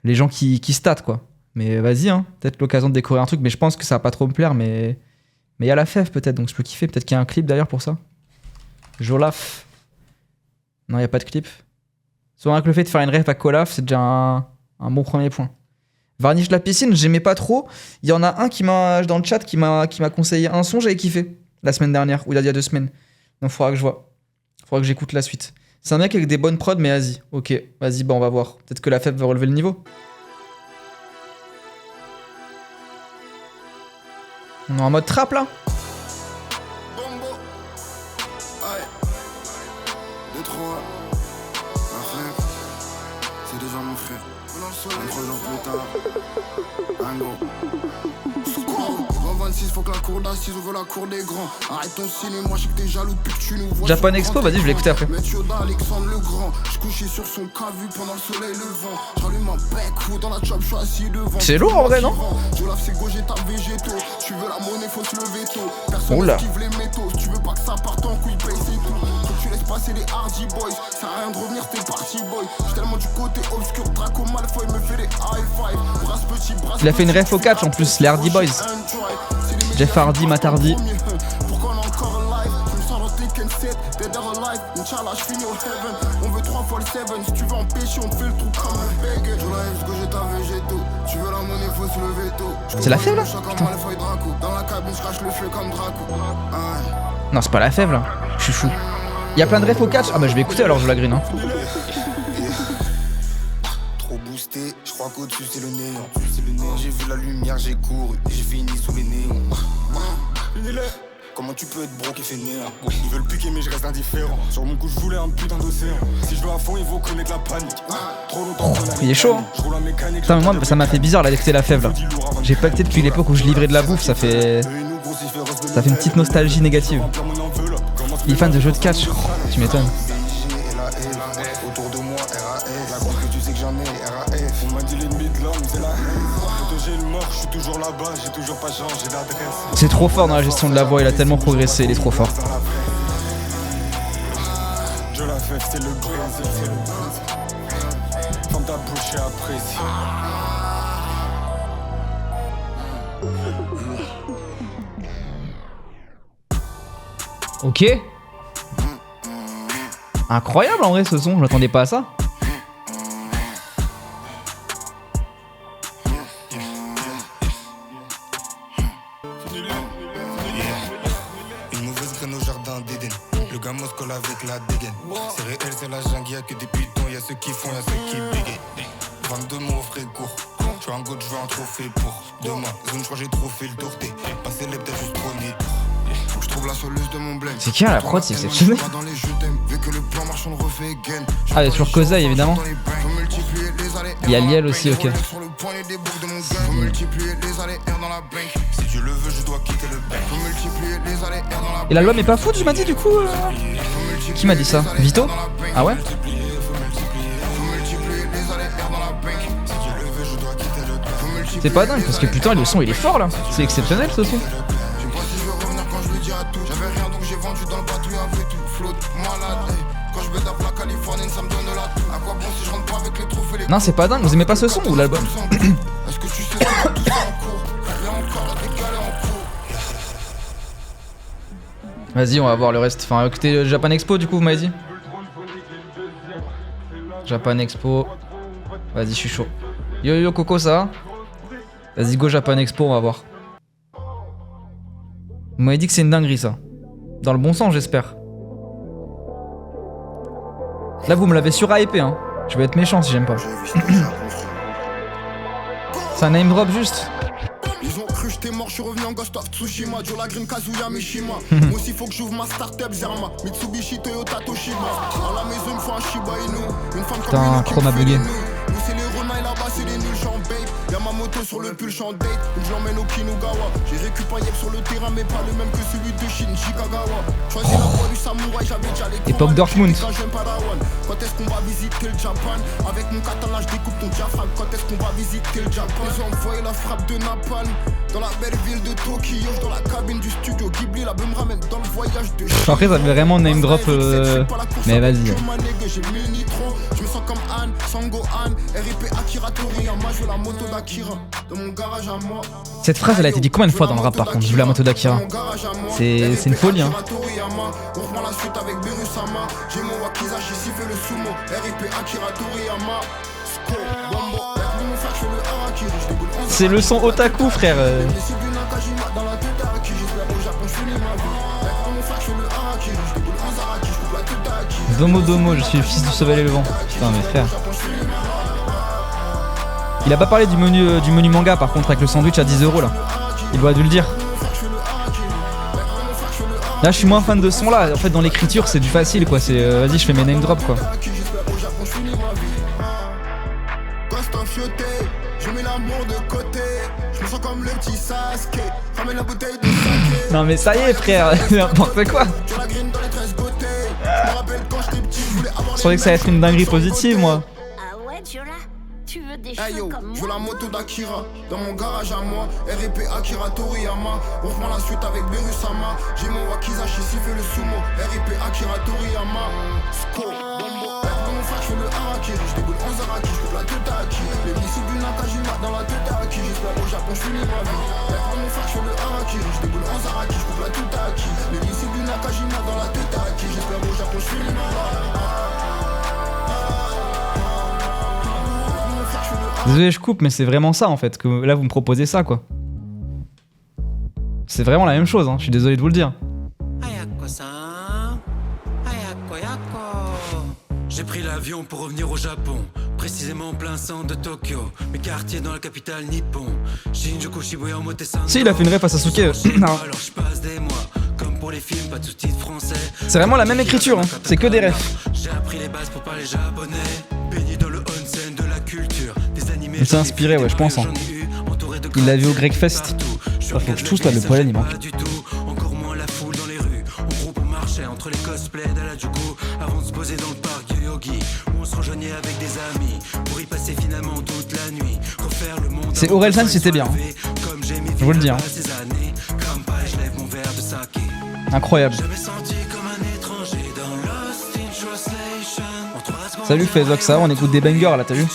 les gens qui statent quoi. Mais vas-y, hein, peut-être l'occasion de découvrir un truc, mais je pense que ça va pas trop me plaire, mais il y a la fève peut-être, donc je peux kiffer. Peut-être qu'il y a un clip d'ailleurs pour ça. Jolaf. Non, il n'y a pas de clip. Souvent avec le fait de faire une ref à Colaf, c'est déjà un bon premier point. Varnish la piscine, j'aimais pas trop. Il y en a un qui m'a dans le chat qui m'a conseillé un son, j'avais kiffé la semaine dernière, ou il y a 2 semaines. Donc faudra que je vois. Faudra que j'écoute la suite. C'est un mec avec des bonnes prods, mais vas-y. Ok, vas-y, bah on va voir. Peut-être que la fève va relever le niveau. On est en mode trap là. C'est déjà mon frère. 23 jours plus tard. Ango. 26, faut que la cour d'assises ouvre la cour des grands. Arrête ton ciné, moi je sais que t'es jaloux depuis que tu nous vois. Japan Expo, vas-y, je vais l'écouter après. Alexandre le Grand, je couchais sur son cavu pendant le soleil levant. J'allume un bec dans la chop, je suis assis devant. C'est lourd en vrai, non? Je lave ses gauches, ta végétaux. Tu veux la monnaie, faut te lever tôt. Personne n'esquive les métaux. Si tu veux pas que ça parte en couille, paye, c'est tout. Faut que tu laisses passer les Hardy Boys. Ça sert à rien de revenir, t'es party boy. J'suis tellement du côté obscur, Draco Malfoy me fait des high five. Brasse petit, brasse. Il a fait une ref au catch en plus, les Hardy Boys. Jeff Hardy, Matt Hardy. Inch'Allah, j'finis au heaven. On veut 3 fois le 7. Si tu veux en pécher, on te fait le trou comme un bag. Je live ce que j'ai ta végéto. Tu veux la monnaie, faut se lever tôt. C'est la fève là? Putain. Dans la cabine, j'crache le feu comme Draco. Non, c'est pas la fève là. Je suis fou. Y'a plein de refs au catch. Ah bah je vais écouter alors, je la green. Hein. Trop boosté, je crois qu'au-dessus c'est le néant. J'ai vu la lumière, j'ai couru, j'ai fini sous les néons. Comment tu peux être broke et fainéant? Ils veulent piquer mais je reste indifférent. Sur mon coup je voulais un putain d'océan. Si je veux à fond ils vont connaître la panique. Trop longtemps Il est chaud hein. Putain mais moi ça m'a fait bizarre là d'écouter la fève là. J'ai pas été depuis l'époque où je livrais de la bouffe, ça fait une petite nostalgie négative. Il est fan de jeux de catch, oh, tu m'étonnes. Autour de moi RAF, la compte que tu sais que j'en ai RAF. On m'a dit l'ennemi de l'homme c'est la haine. J'ai le mort, je suis toujours là-bas, j'ai toujours pas changé d'adresse. C'est trop fort dans la gestion de la voix, il a tellement progressé, il est trop fort. Je la fête, c'est le Brésil, c'est le Brésil. Ferme ta bouche et apprécie. Ok. Incroyable en vrai ce son, je m'attendais pas à ça. Une mauvaise graine au jardin d'Éden. Le gamin se colle avec la dégaine. C'est réel, c'est la jungle, y'a que des pitons, y'a ceux qui font, y'a ceux qui bégayent. 22 mots au frais court. Je veux un go, je veux un trophée pour demain. Zone, je crois j'ai trop fait le tour. T'es pas célèbre, t'as juste trop né. Faut que je trouve la soluce de mon blème. C'est qui la prod, c'est exceptionnel. Ah, il y a toujours Kozai évidemment. Il y a Liel aussi, ok. Et l'album est pas fou, tu m'as dit du coup Qui m'a dit ça? Vito? Ah ouais? C'est pas dingue parce que putain le son il est fort là. C'est exceptionnel ce son. Non c'est pas dingue, vous aimez pas ce son ou l'album? Vas-y on va voir le reste. Enfin écoutez Japan Expo du coup vous m'avez dit. Japan Expo. Vas-y je suis chaud. Yo yo Coco ça va? Vas-y go Japan Expo on va voir. Vous m'avez dit que c'est une dinguerie ça. Dans le bon sens j'espère. Là vous me l'avez surhypé hein. Je vais être méchant si j'aime pas. C'est un name drop juste. Ils ont cru j'étais mort, je suis revenu en Ghost of Tsushima. Joe la Green Kazuya Mishima. Moi aussi faut que j'ouvre ma startup Zerma. Mitsubishi Toyota Toshiba. À la maison il me faut un Shiba Inu. Une femme comme putain, Chroma bugué. Nous c'est les renards là-bas c'est les nuls, j'en babe. Y'a ma moto sur le pull, j'en date. Donc je l'emmène au Kinugawa. J'ai récupéré un yep sur le terrain mais pas le même que celui de Shinjikagawa. Choisis la voie du samouraï, j'avais déjà les époque Dortmund. Quand est-ce qu'on va visiter le Japan? Avec mon katana je découpe ton diaphragme. Quand est-ce qu'on va visiter le Japan? J'ai envoyé la frappe de Napalm. Dans la belle ville de Tokyo, dans la cabine du studio Ghibli, la me ramène dans le voyage de après ça fait vraiment name drop mais vas-y. Je me sens comme Anne, Sango Anne, RIP Akira Toriyama, je veux la moto d'Akira dans mon garage à moi. Cette phrase elle a été dit combien de fois dans le rap par contre? Je veux la moto d'Akira. C'est une folie hein. On reprend la suite avec Berusama. J'ai mon Wakizashi siffle le sumo. RIP Akira Toriyama. Sko, Bombo, mon frère, je fais le Harakiri. Je déboule en C'est le son otaku frère. dans la tête d'Aki. J'espère au Japon, je finis ma vie. Mon frère, je fais le Harakiri. Je déboule en Zaraki. Je coupe la tête d'Aki. Domo Domo, je suis le fils du Sauvel et le Vent. Putain mais frère. Il a pas parlé du menu manga par contre avec le sandwich à 10€ là. Il doit dû le dire. Là je suis moins fan de ce son là. En fait dans l'écriture c'est du facile quoi. C'est vas-y je fais mes name drop quoi. Non mais ça y est frère, n'importe quoi. Je croyais que ça allait être une dinguerie positive moi. Ah ouais, Jola, tu veux des Hey yo, cheveux comme je veux moi? la moto d'Akira dans mon garage à moi. RIP Akira Toriyama. On reprend la suite avec Berusama. J'ai mon Wakizashi siffle le sumo. RIP Akira Toriyama. Sko, Bombo, mon frère, je fais le Harakiri. Je déboule en Zaraki, je coupe la tête d'Aki. Les missiles du Nakajima dans la tête d'Aki. J'espère au Japon. Japon, je finis ma vie. Y'a pas mon frère, je fais le harakiri. Je déboule en Zaraki, je coupe la toute à qui. Les lycées du Nakajima dans la tête à qui. J'espère au Japon, je finis ma vie. Désolé, je coupe, mais c'est vraiment ça en fait. Que là, vous me proposez ça quoi. C'est vraiment la même chose, hein. Je suis désolé de vous le dire. J'ai pris l'avion pour revenir au Japon, précisément en plein centre de Tokyo. Mes quartiers dans la capitale nippon. Shinjuku, Shibuya, Omotesando. Si, il a fait une ref à Sasuke. Non. Alors je passe des mois, comme pour les films, pas de sous-titres français. C'est vraiment la même écriture, hein. C'est que des refs. J'ai appris les bases pour parler japonais. Baigné dans le onsen de la culture. Des animés. Il s'est inspiré, ouais, je pense. Hein. Il l'a vu au Greg-Fest. Faut que je tousse là, le pollen il manque. Encore moins la foule dans les rues. En groupe on marchait entre les cosplays d'Harajuku avant de se poser dans le parc Yoyogi où on se rejoignait avec des amis pour y passer finalement toute la nuit. Refaire le monde. C'est Orelsan, c'était bien. Je vous le dis. Hein. Incroyable. Salut Fezoxa, on écoute des bangers là, t'as vu?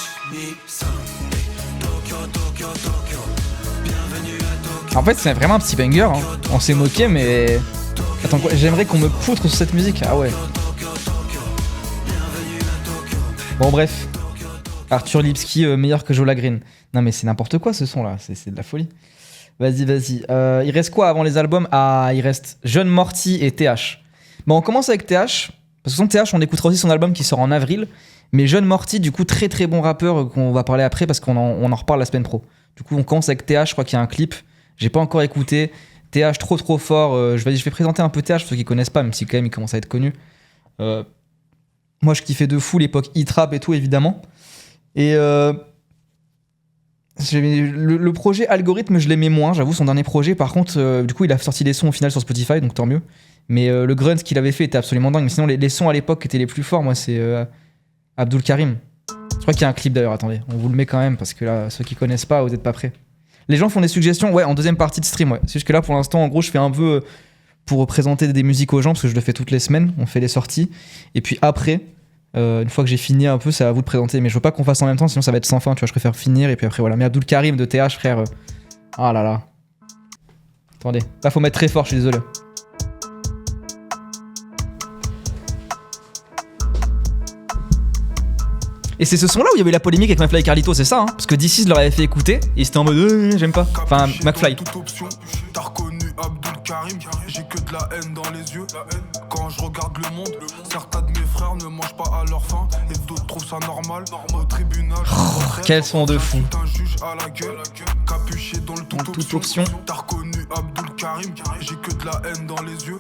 En fait, c'est vraiment un petit banger. Hein. On s'est moqué, mais. Attends, quoi, j'aimerais qu'on me poutre sur cette musique. Ah ouais. Bon, bref. Arthur Lipski, meilleur que Jola Green. Non, mais c'est n'importe quoi ce son là. C'est de la folie. Vas-y. Il reste quoi avant les albums? Ah, il reste Jeune Morty et TH. Bon, on commence avec TH. Parce que son TH, on écoutera aussi son album qui sort en avril. Mais Jeune Morty, du coup, très très bon rappeur qu'on va parler après parce qu'on en reparle la semaine pro. Du coup, on commence avec TH. Je crois qu'il y a un clip. J'ai pas encore écouté. TH trop fort. Je vais présenter un peu TH pour ceux qui connaissent pas, même si quand même il commence à être connu. Moi je kiffais de fou l'époque E-Trap et tout évidemment. Et le projet Algorithme je l'aimais moins, j'avoue son dernier projet. Par contre du coup il a sorti des sons au final sur Spotify donc tant mieux. Mais le grunt qu'il avait fait était absolument dingue. Mais sinon les sons à l'époque qui étaient les plus forts moi c'est Abdul Karim. Je crois qu'il y a un clip d'ailleurs, attendez. On vous le met quand même parce que là ceux qui connaissent pas vous êtes pas prêts. Les gens font des suggestions, ouais, en deuxième partie de stream, ouais. C'est juste que là, pour l'instant, en gros, je fais un peu pour présenter des musiques aux gens, parce que je le fais toutes les semaines, on fait les sorties. Et puis après, une fois que j'ai fini un peu, c'est à vous de présenter. Mais je veux pas qu'on fasse en même temps, sinon ça va être sans fin, tu vois, je préfère finir. Et puis après, voilà. Mais Abdul Karim de TH, frère. Ah là là. Attendez, là, faut mettre très fort, je suis désolé. Et c'est ce son-là où il y avait la polémique avec McFly et Carlito, c'est ça, hein? Parce que DC leur avait fait écouter, et c'était en mode j'aime pas. Enfin, McFly. T'as reconnu Abdul Karim, j'ai que de la haine dans les yeux. Quand je regarde le monde, certains de mes frères ne mangent pas à leur faim, et d'autres trouvent ça normal. Au tribunal, quel son de fou. Un juge à la gueule, capuché dans le toute option. T'as reconnu Abdul Karim, j'ai que de la haine dans les yeux.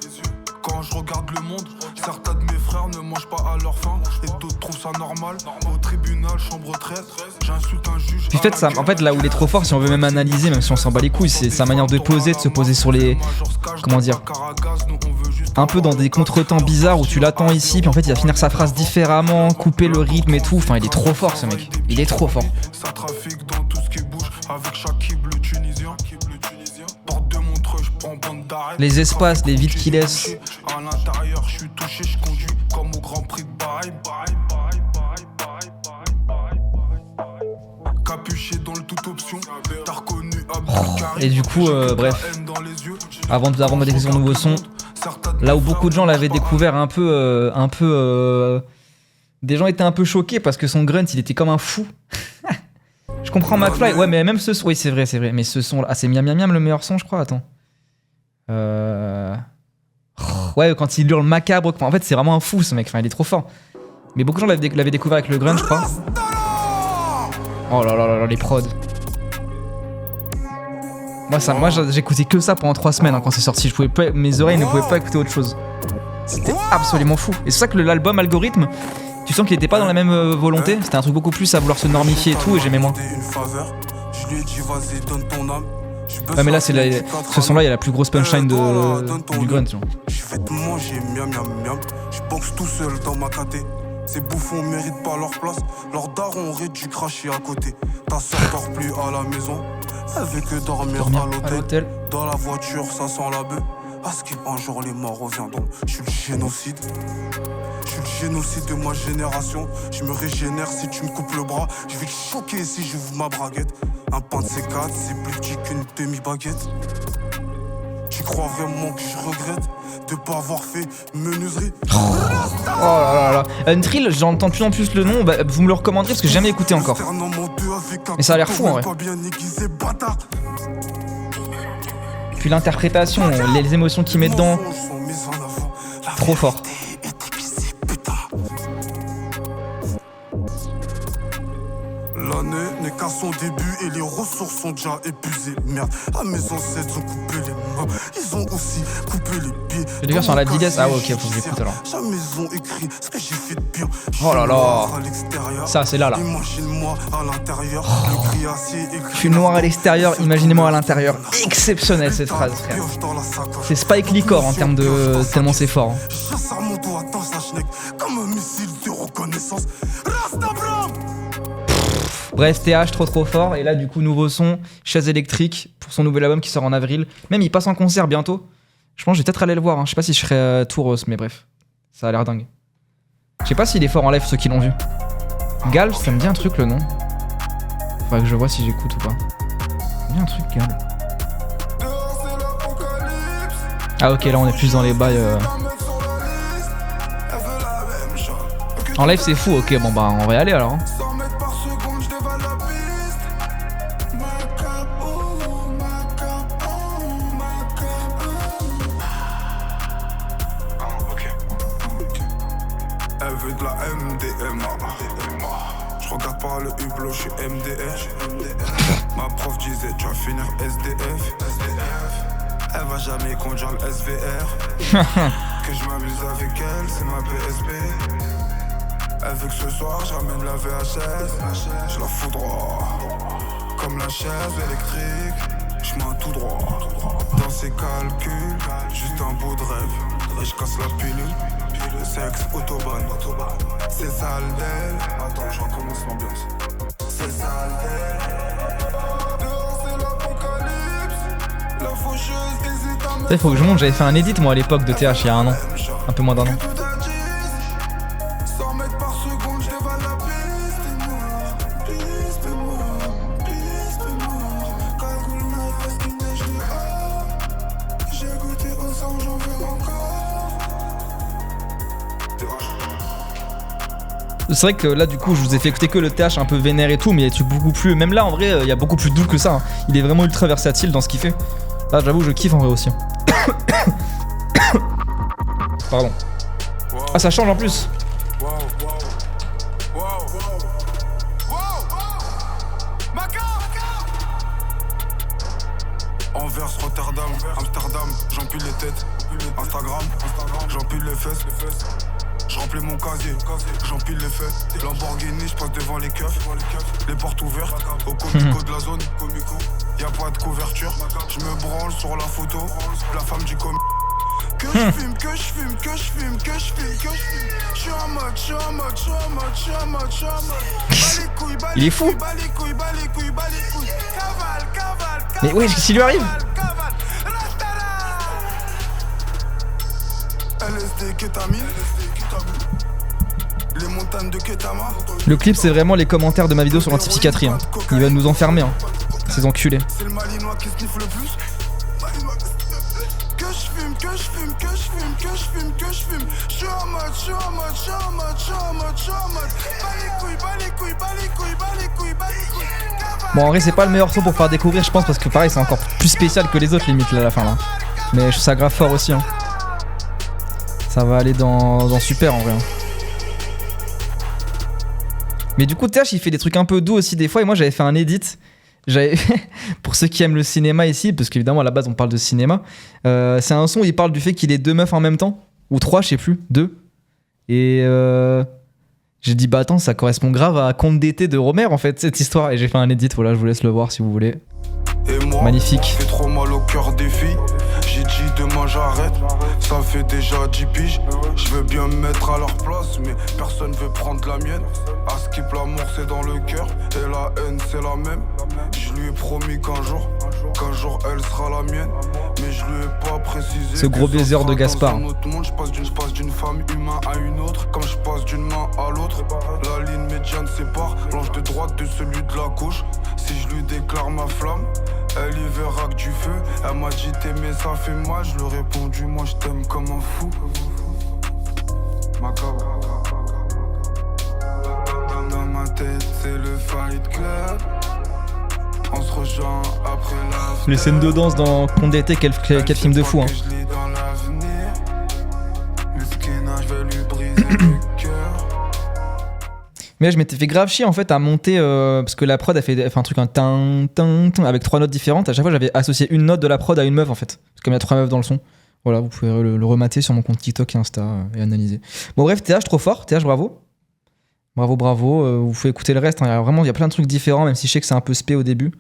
Quand je regarde le monde, certains de mes frères ne mangent pas à leur faim et d'autres trouvent ça normal. Au tribunal, chambre 13, j'insulte un juge. Puis en fait, là où il est trop fort, si on veut même analyser, même si on s'en bat les couilles, c'est sa manière de poser, de se poser sur les. Comment dire? Un peu dans des contretemps bizarres où tu l'attends ici, puis en fait il va finir sa phrase différemment, couper le rythme et tout. Enfin, il est trop fort ce mec. Il est trop fort. Ça trafique dans tout ce qui bouge avec Shakib le Tunisien. Porte de Montreux, je prends bande d'arrêt. Les espaces, les vides qu'il laisse. À l'intérieur, je suis touché, je conduis comme au Grand Prix de Bahreïn. Capuché dans le toute option, t'as reconnu Abdul Karim. Et du coup, bref, avant de découvrir son nouveau son, là où beaucoup de gens l'avaient découvert un peu, des gens étaient un peu choqués parce que son grunt, il était comme un fou. Je comprends McFly, ouais, mais même ce son, oui, c'est vrai, mais ce son, ah, c'est Miam Miam Miam le meilleur son, je crois, attends. Ouais, quand il hurle macabre, en fait, c'est vraiment un fou ce mec, enfin, il est trop fort. Mais beaucoup de gens l'avaient découvert avec le grunt, je crois. Oh là là là, les prods. Moi j'écoutais que ça pendant 3 semaines hein, quand c'est sorti. Mes oreilles ne pouvaient pas écouter autre chose. C'était absolument fou. Et c'est ça que l'album Algorithme, tu sens qu'il était pas dans la même volonté. C'était un truc beaucoup plus à vouloir se normifier et tout, et j'aimais moins. Ouais, mais là, ce son-là, il y a la plus grosse punchline du grunt. Je fais te manger, miam miam miam. Je boxe tout seul dans ma caté. Ces bouffons méritent pas leur place. Leurs darons auraient dû cracher à côté. Ta soeur dort plus à la maison. Elle veut que dormir à l'hôtel. Dans la voiture, ça sent la bœuf. À ce qu'un jour les morts reviendront. Je suis le génocide. Je suis le génocide de ma génération. Je me régénère si tu me coupes le bras. Je vais te choquer si j'ouvre ma braguette. Un pain de C4, c'est plus petit qu'une demi-baguette. Tu crois vraiment que je regrette de pas avoir fait menuiserie? Oh là là là. Untrill, j'entends de plus en plus le nom, bah, vous me le recommanderez parce que j'ai jamais écouté encore. Mais ça a l'air fou en vrai. Puis l'interprétation, les émotions qu'il met dedans, trop fort. L'année n'est qu'à son début et les ressources sont déjà épuisées. Merde, à mes ancêtres ont coupé les mains, ils ont aussi coupé les pieds. Je vais dire sur la Dides, ah ouais, ok, faut que j'écoute alors. Jamais ils ont écrit ce que j'ai fait de pire. Oh là là. Ça c'est là. Imagine-moi à l'intérieur, le gris acier écrit. Je suis noir à l'extérieur, imaginez-moi à l'intérieur. Exceptionnel cette phrase, frère. C'est Spike Lee Core en termes de... tellement c'est fort. Chasse à mon dos, attends sa schneck, comme un missile de reconnaissance. Rastabram. Bref, TH trop fort. Et là, du coup, nouveau son, Chaise électrique pour son nouvel album qui sort en avril. Même il passe en concert bientôt. Je pense que je vais peut-être aller le voir. Hein. Je sais pas si je serai Touros, mais bref, ça a l'air dingue. Je sais pas s'il est fort en live, ceux qui l'ont vu. Gal, ça me dit un truc le nom. Faudrait que je vois si j'écoute ou pas. Ça me dit un truc, Gal. Ah ok, là on est plus dans les bails. En live c'est fou, ok, bon bah on va y aller alors. Hein. Elle veut de la MDMA. Je regarde par le hublot, je suis MDR. Ma prof disait tu vas finir SDF. Elle va jamais conduire le SVR. Que je m'amuse avec elle, c'est ma PSP. Elle veut que ce soir j'amène la VHS. Je la foudroie comme la chaise électrique. Je mets un tout droit dans ses calculs. Juste un bout de rêve et je casse la pilule. Le sexe, autobahn, c'est sale d'elle. Attends, je recommence l'ambiance. C'est sale d'elle. Dehors c'est l'apocalypse. La faucheuse hésite à me... Il faut que je monte, j'avais fait un edit moi à l'époque de TH il y a un an. Un peu moins d'un an. 100 mètres par seconde, je dévale la piste. Piste noire, piste noire. Cagoule noire, parce qu'il neige dehors. J'ai goûté au sang, j'en veux encore. C'est vrai que là du coup je vous ai fait écouter que le TH un peu vénère et tout, mais il y a des trucs beaucoup plus... Même là en vrai il y a beaucoup plus doux que ça. Hein. Il est vraiment ultra versatile dans ce qu'il fait. Là j'avoue je kiffe en vrai aussi. Pardon. Ah ça change en plus. Anvers, Rotterdam, Amsterdam, j'empile les têtes. Instagram, j'empile les fesses. Je remplis mon casier, j'empile les faits. Lamborghini, je passe devant les keufs. Les portes ouvertes, au comico de la zone. Y'a pas de couverture, je me branle sur la photo. La femme du comico. Que je fume, que je fume, que je fume, que je fume, que je fume. Je suis en mode, je suis en mode, je suis en mode, je suis en mode, je suis en mode. Bas les couilles, bas Il est les fou. couilles, bas les couilles, bas les couilles, bas les couilles. Cavale, cavale, cavale. Mais ouais, qu'est-ce qui lui arrive? LSD, kétamine. Les montagnes de Ketama. Le clip c'est vraiment les commentaires de ma vidéo sur l'antipsychiatrie. Hein. Ils veulent nous enfermer, hein. Ces enculés. C'est le malinois qui sniffe le plus. Que je fume, que je fume, que je fume, que je fume, que je fume. Je suis en mode, je suis en mode, je suis en mode, je suis en mode, je suis en mode. Bas les couilles, bas les couilles, bas les couilles, bas les couilles, bas les couilles. Bon en vrai c'est pas le meilleur son pour faire découvrir je pense parce que pareil c'est encore plus spécial que les autres limite là à la fin là. Mais je trouve ça grave fort aussi. Hein. Ça va aller dans super en vrai. Hein. Mais du coup TH il fait des trucs un peu doux aussi des fois et moi j'avais fait un edit. Pour ceux qui aiment le cinéma ici, parce qu'évidemment à la base on parle de cinéma, c'est un son où il parle du fait qu'il est 2 meufs en même temps, ou 3 je sais plus, 2. Et j'ai dit bah attends ça correspond grave à Conte d'été de Romer en fait cette histoire et j'ai fait un edit, voilà je vous laisse le voir si vous voulez. Et moi, magnifique. fait trop mal au cœur des filles. J'ai dit demain j'arrête. Ça fait déjà 10 piges. Je veux bien me mettre à leur place, mais personne veut prendre la mienne. À skip l'amour c'est dans le cœur et la haine c'est la même. Je lui ai promis qu'un jour elle sera la mienne. Mais je lui ai pas précisé. Ce gros baiser de Gaspard. Je passe d'une femme humaine à une autre, comme je passe d'une main à l'autre. La ligne médiane sépare l'ange de droite de celui de la gauche. Si je lui déclare ma flamme, elle y verra que du feu. Elle m'a dit t'aimer ça fait mal, je lui ai répondu moi je t'aime comme un fou. Macabre. Dans ma tête c'est le Fight Club. On se rejoint après la. Les scènes de danse dans Conte d'été, quel film de fou hein. Mais je m'étais fait grave chier en fait à monter parce que la prod a fait un truc avec 3 notes différentes. À chaque fois j'avais associé une note de la prod à une meuf en fait. Parce qu'il y a 3 meufs dans le son. Voilà, vous pouvez le remater sur mon compte TikTok et Insta et analyser. Bon bref, TH trop fort, TH bravo. Bravo, vous pouvez écouter le reste, hein. Il y a plein de trucs différents, même si je sais que c'est un peu spé au début.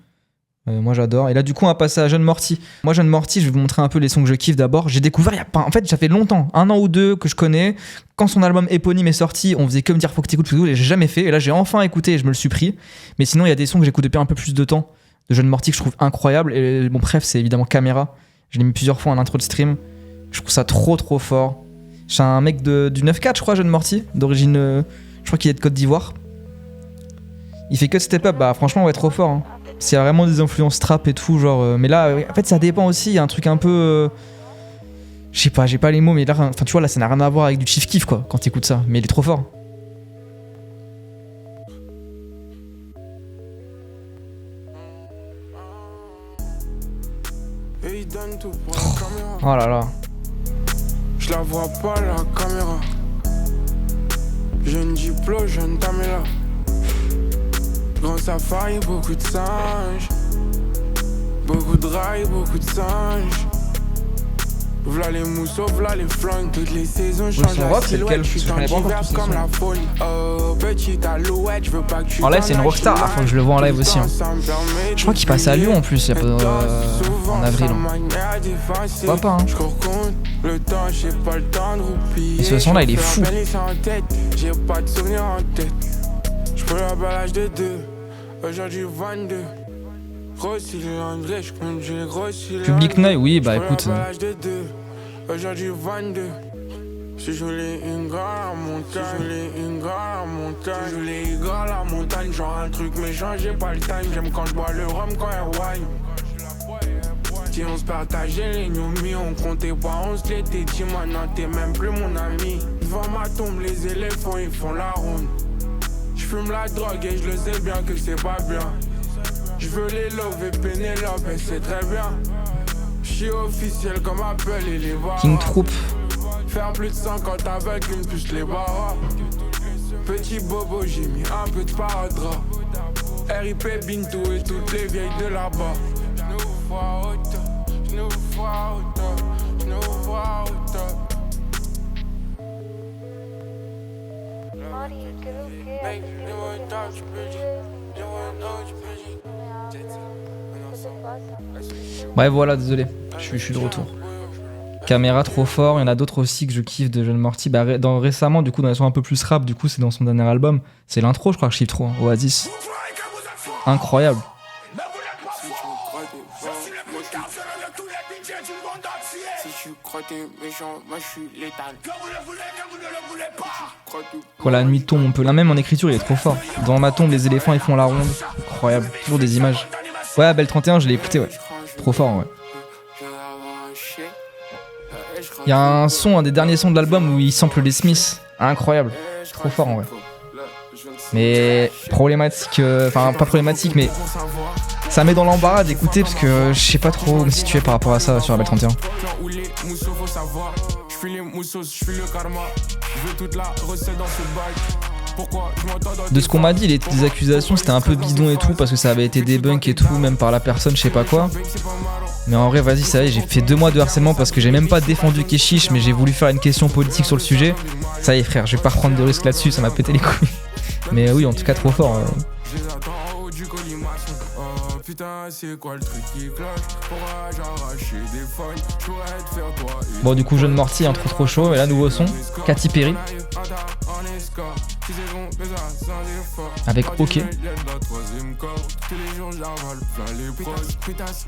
Moi j'adore. Et là du coup on va passer à Jeune Morty. Moi Jeune Morty, je vais vous montrer un peu les sons que je kiffe d'abord. J'ai découvert en fait ça fait longtemps, 1 an ou 2 que je connais. Quand son album éponyme est sorti, on faisait que me dire faut que t'écoutes, et j'ai jamais fait. Et là j'ai enfin écouté et je me le suis pris. Mais sinon il y a des sons que j'écoute depuis un peu plus de temps de Jeune Morty que je trouve incroyables. Et mon préf c'est évidemment Caméra. Je l'ai mis plusieurs fois en intro de stream. Je trouve ça trop fort. C'est un mec du 9-4 je crois, Jeune Morty, d'origine, je crois qu'il est de Côte d'Ivoire. Il fait que step up, bah franchement ouais trop fort hein. C'est vraiment des influences trap et tout genre, mais là en fait ça dépend aussi, il y a un truc un peu je sais pas, j'ai pas les mots mais là, enfin tu vois là ça n'a rien à voir avec du chief kiff quoi quand t'écoutes ça, mais il est trop fort. Oh là là. Je la vois pas la caméra. Jeune diplôme, jeune Tamela. Grand safari, beaucoup de singes. Beaucoup de rails, beaucoup de singes. V'là les mousseaux, v'là les flingues. Toutes les saisons changent la silhouette. Je suis diverse comme la folie. Oh, petite alouette, je veux pas que tu. En live c'est une rockstar, ah, faut que je le vois en live aussi hein. Je crois qu'il passe à Lyon en plus, en avril hein. Pourquoi pas hein. Le temps, j'ai pas le temps de roupiller. Et ce son là il est fou. J'ai pas de souvenirs en tête. J'prends la balage de 2. Aujourd'hui 22. Grossi les André, j'conduis les grossi les Public Noy, oui bah écoute. Aujourd'hui 22. Si je voulais une gare à la montagne, si je voulais une gare à la montagne, si je voulais une gare à la montagne, genre un truc méchant, j'ai pas le time. J'aime quand je bois le rhum quand elle wine. Si on se partageait les noumis, on comptait pas, on se l'était dit, maintenant t'es même plus mon ami. Devant ma tombe, les éléphants ils font la ronde. J'fume la drogue et je le sais bien que c'est pas bien. J'veux les love et Pénélope et c'est très bien. J'suis officiel comme Apple et les barres. King Troop. Faire plus de 50 avec une puce les barres. Petit bobo j'ai mis un peu de sparadrap. RIP Bintou et toutes les vieilles de là-bas. J'nous vois au top, j'nous vois au top, j'nous vois au top. Ouais voilà, désolé, je suis de retour. Caméra trop fort, il y en a d'autres aussi que je kiffe de Jeune Morty. Bah, récemment, du coup, dans les sons un peu plus rap, du coup, c'est dans son dernier album. C'est l'intro, je crois que je kiffe trop, hein. Oasis. Incroyable. Quand la nuit tombe, on peut. Là même en écriture, il est trop fort. Dans ma tombe, les éléphants ils font la ronde. Incroyable. Toujours des images. Ouais, Belle 31, je l'ai écouté, ouais. Trop fort, ouais. Il y a un son, un des derniers sons de l'album où il sample les Smiths. Incroyable. Trop fort, en vrai. Mais problématique. Enfin, pas problématique, mais. Ça met dans l'embarras d'écouter parce que je sais pas trop où me situer par rapport à ça sur la Belle 31. De ce qu'on m'a dit, les accusations c'était un peu bidon et tout parce que ça avait été débunk et tout, même par la personne, je sais pas quoi. Mais en vrai, vas-y, ça y est, j'ai fait 2 mois de harcèlement parce que j'ai même pas défendu Keshish, mais j'ai voulu faire une question politique sur le sujet. Ça y est, frère, je vais pas reprendre de risques là-dessus, ça m'a pété les couilles. Mais oui, en tout cas, trop fort. réanimation. Oh putain, c'est quoi le truc qui cloche? Pourrais j'arracher des feuilles? J'pourrais te faire toi. Bon, du coup, Jeune Morty, un trop chaud. Et là, nouveau son. Katy Perry. Avec OK.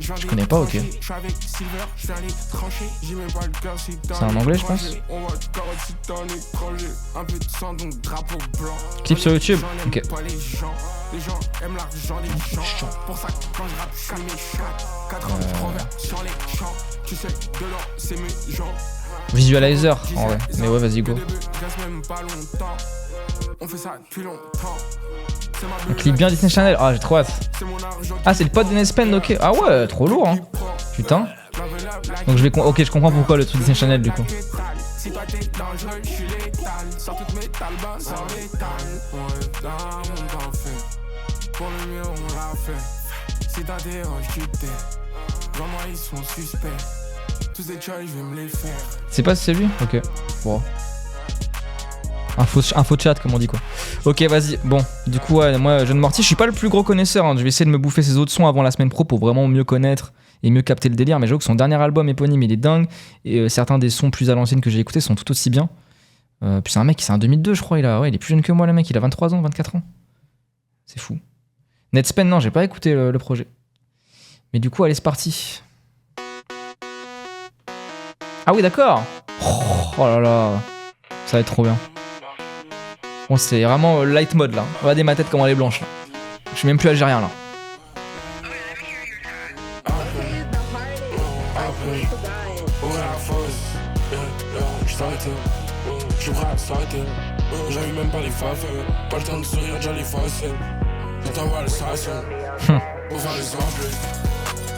Je connais pas OK. C'est en anglais, je pense. Clip sur YouTube. Ok. Visualizer en vrai. Mais ouais, vas-y, go. Un clip bien Disney Channel. Ah, j'ai trop hâte. Ah, c'est le pote d'Enes Pen, ok. Ah ouais, trop lourd, hein. Putain. Donc je vais. Ok, je comprends pourquoi le truc Disney Channel du coup. C'est pas si c'est lui? Ok. Bon. Info chat comme on dit quoi. Ok, vas-y. Bon, du coup ouais, moi Jeune Morty, je suis pas le plus gros connaisseur, hein. Je vais essayer de me bouffer ses autres sons avant la semaine pro pour vraiment mieux connaître et mieux capter le délire. Mais j'avoue que son dernier album éponyme il est dingue. Et certains des sons plus à l'ancienne que j'ai écoutés sont tout aussi bien. Puis c'est un mec, c'est un 2002 je crois, il est plus jeune que moi le mec, il a 23 ans, 24 ans. C'est fou. Netspen, non, j'ai pas écouté le projet. Mais du coup, allez, c'est parti. Ah oui, d'accord. Oh là là. Ça va être trop bien. Bon, c'est vraiment light mode là. Regardez ma tête comment elle est blanche là. Je suis même plus algérien là. J'avais même pas les faves, pas le temps de sourire, déjà les faces. Je t'envoie le station pour faire les enjeux.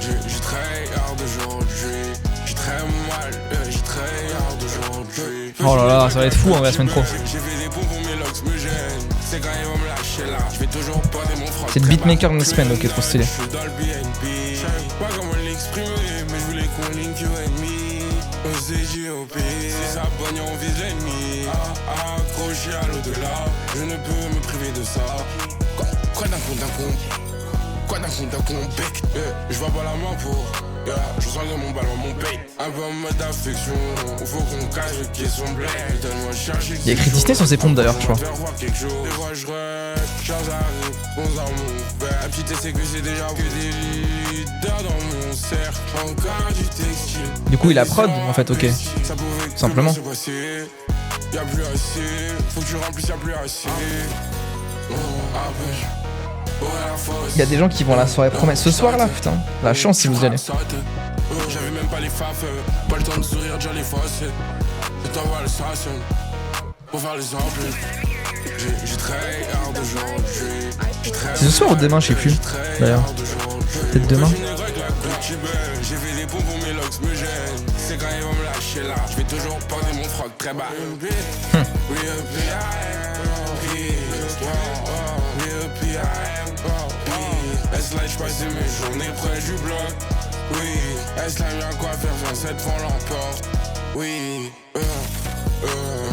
J'ai très hard aujourd'hui, j'ai très mal, j'ai très hard aujourd'hui. Oh là là, ça va être fou en la semaine pro. J'ai fait des pompes pour mes locks me gênent. C'est quand ils vont me lâcher là, je vais toujours porter mon froc. C'est le beatmaker de Netspen, ok, trop stylé. Je suis dans le BNB, je savais pas comment l'exprimer, mais je voulais qu'on link you and me. CJOP, si ça pogne on vise l'ennemi. Accroché à l'au-delà, je ne peux me priver de ça. Quoi d'un con bec. Je vois pas la main pour je sens que mon ballon mon bait. Un peu en mode affection, faut qu'on cache qui est son blé. Donne-moi chercher. Il y a écrit Disney sur ses pompes d'ailleurs, je crois. Des fois je rêve, j'arrive, bon ça mon père. La petite essai que c'est déjà que des leaders dans mon cercle. Encore du textile. Du coup, il a prod en fait, ok. Simplement. Y'a plus assez, faut que tu remplisses, y'a plus assez. Il y a des gens qui vont à la soirée promesse ce soir là, putain. La chance si vous y allez. J'avais même pas les faves, pas le temps de sourire, déjà les faces. Je t'envoie le station pour faire les amples. J'ai très hard aujourd'hui. C'est ce soir ou demain, je sais plus. D'ailleurs. Peut-être demain. J'ai fait des pompes pour mes locks me gênent. C'est quand ils vont me lâcher là. Je vais toujours porter mon froc très bas. Est-ce là je passais mes journées près du bloc? Oui, est-ce là y'a quoi faire sans cette fois l'emporte? Oui,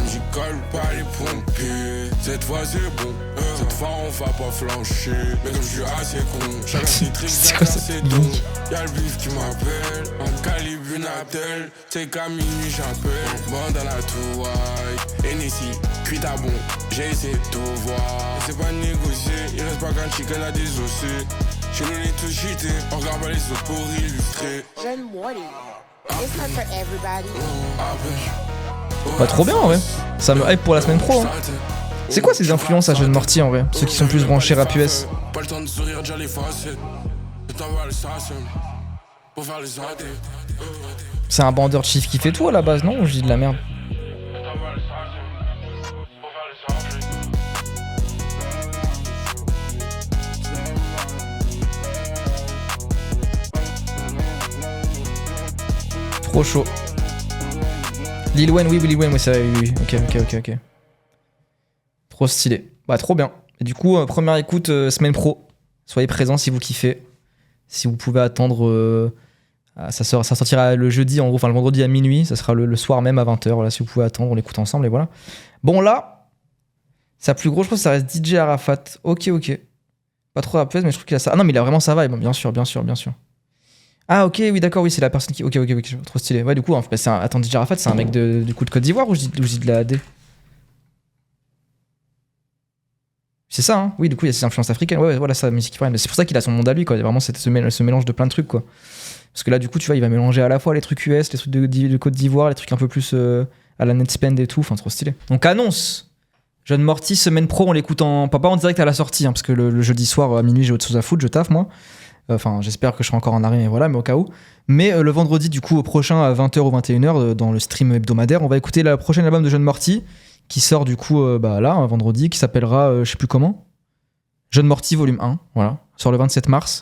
j'y colle pas les pompiers. Cette fois c'est bon, cette fois on va pas flancher. Mais comme je suis assez con, chacun ses tricks, chacun ses dons. Y'a le bif qui m'appelle, en calibre une attelle. C'est qu'à minuit j'appelle, bon dans la touraille. Hennessy, cuit à bon, j'ai essayé de tout voir. Et c'est pas négocier, il reste pas qu'un chicken à désosser. Chez nous on est tous cheatés, on regarde pas les autres pour illustrer. Jeune Morty. It's not for everybody. Bah trop bien en vrai. Ça me hype pour la semaine pro. Hein. C'est quoi ces influences à Jeune Morty en vrai? Ceux qui sont plus branchés rap US. Pas le temps de sourire, déjà les facettes. Je t'envoie le station pour faire les athées. C'est un bandeur chief qui fait tout à la base, non? Ou je dis de la merde? Trop chaud. Lil Wayne, oui, Lil Wayne, oui, ça, oui. Ok. Trop stylé. Bah, trop bien. Et du coup, première écoute, semaine pro. Soyez présents si vous kiffez. Si vous pouvez attendre. Ça sortira le jeudi, en gros, enfin le vendredi à minuit. Ça sera le soir même à 20h. Voilà, si vous pouvez attendre, on l'écoute ensemble et voilà. Bon, là, sa plus gros, je pense que ça reste DJ Arafat. Ok. Pas trop rappeuse, mais je trouve qu'il a ça. Ah non, mais il a vraiment sa vibe, bien sûr. Ah ok, oui d'accord, oui c'est la personne qui... Ok, trop stylé. Ouais du coup, attends, DJ Arafat c'est un mec du coup de Côte d'Ivoire ou je dis de la AD? C'est ça, hein. Oui du coup il y a ses influences africaines, ouais voilà ça, musique ivoirienne. C'est pour ça qu'il a son monde à lui quoi, il y a vraiment ce mélange de plein de trucs quoi. Parce que là du coup tu vois il va mélanger à la fois les trucs US, les trucs de Côte d'Ivoire, les trucs un peu plus à la Netspend et tout, enfin trop stylé. Donc annonce Jeune Morty, semaine pro, on l'écoute pas en direct à la sortie, hein, parce que le jeudi soir à minuit j'ai autre chose à foutre, je taffe moi. Enfin, j'espère que je serai encore en arrêt, mais voilà, mais au cas où. Mais le vendredi, du coup, au prochain, à 20h ou 21h, dans le stream hebdomadaire, on va écouter le prochain album de Jeune Morty, qui sort du coup, là, un vendredi, qui s'appellera, je sais plus comment, Jeune Morty volume 1, voilà, sort le 27 mars.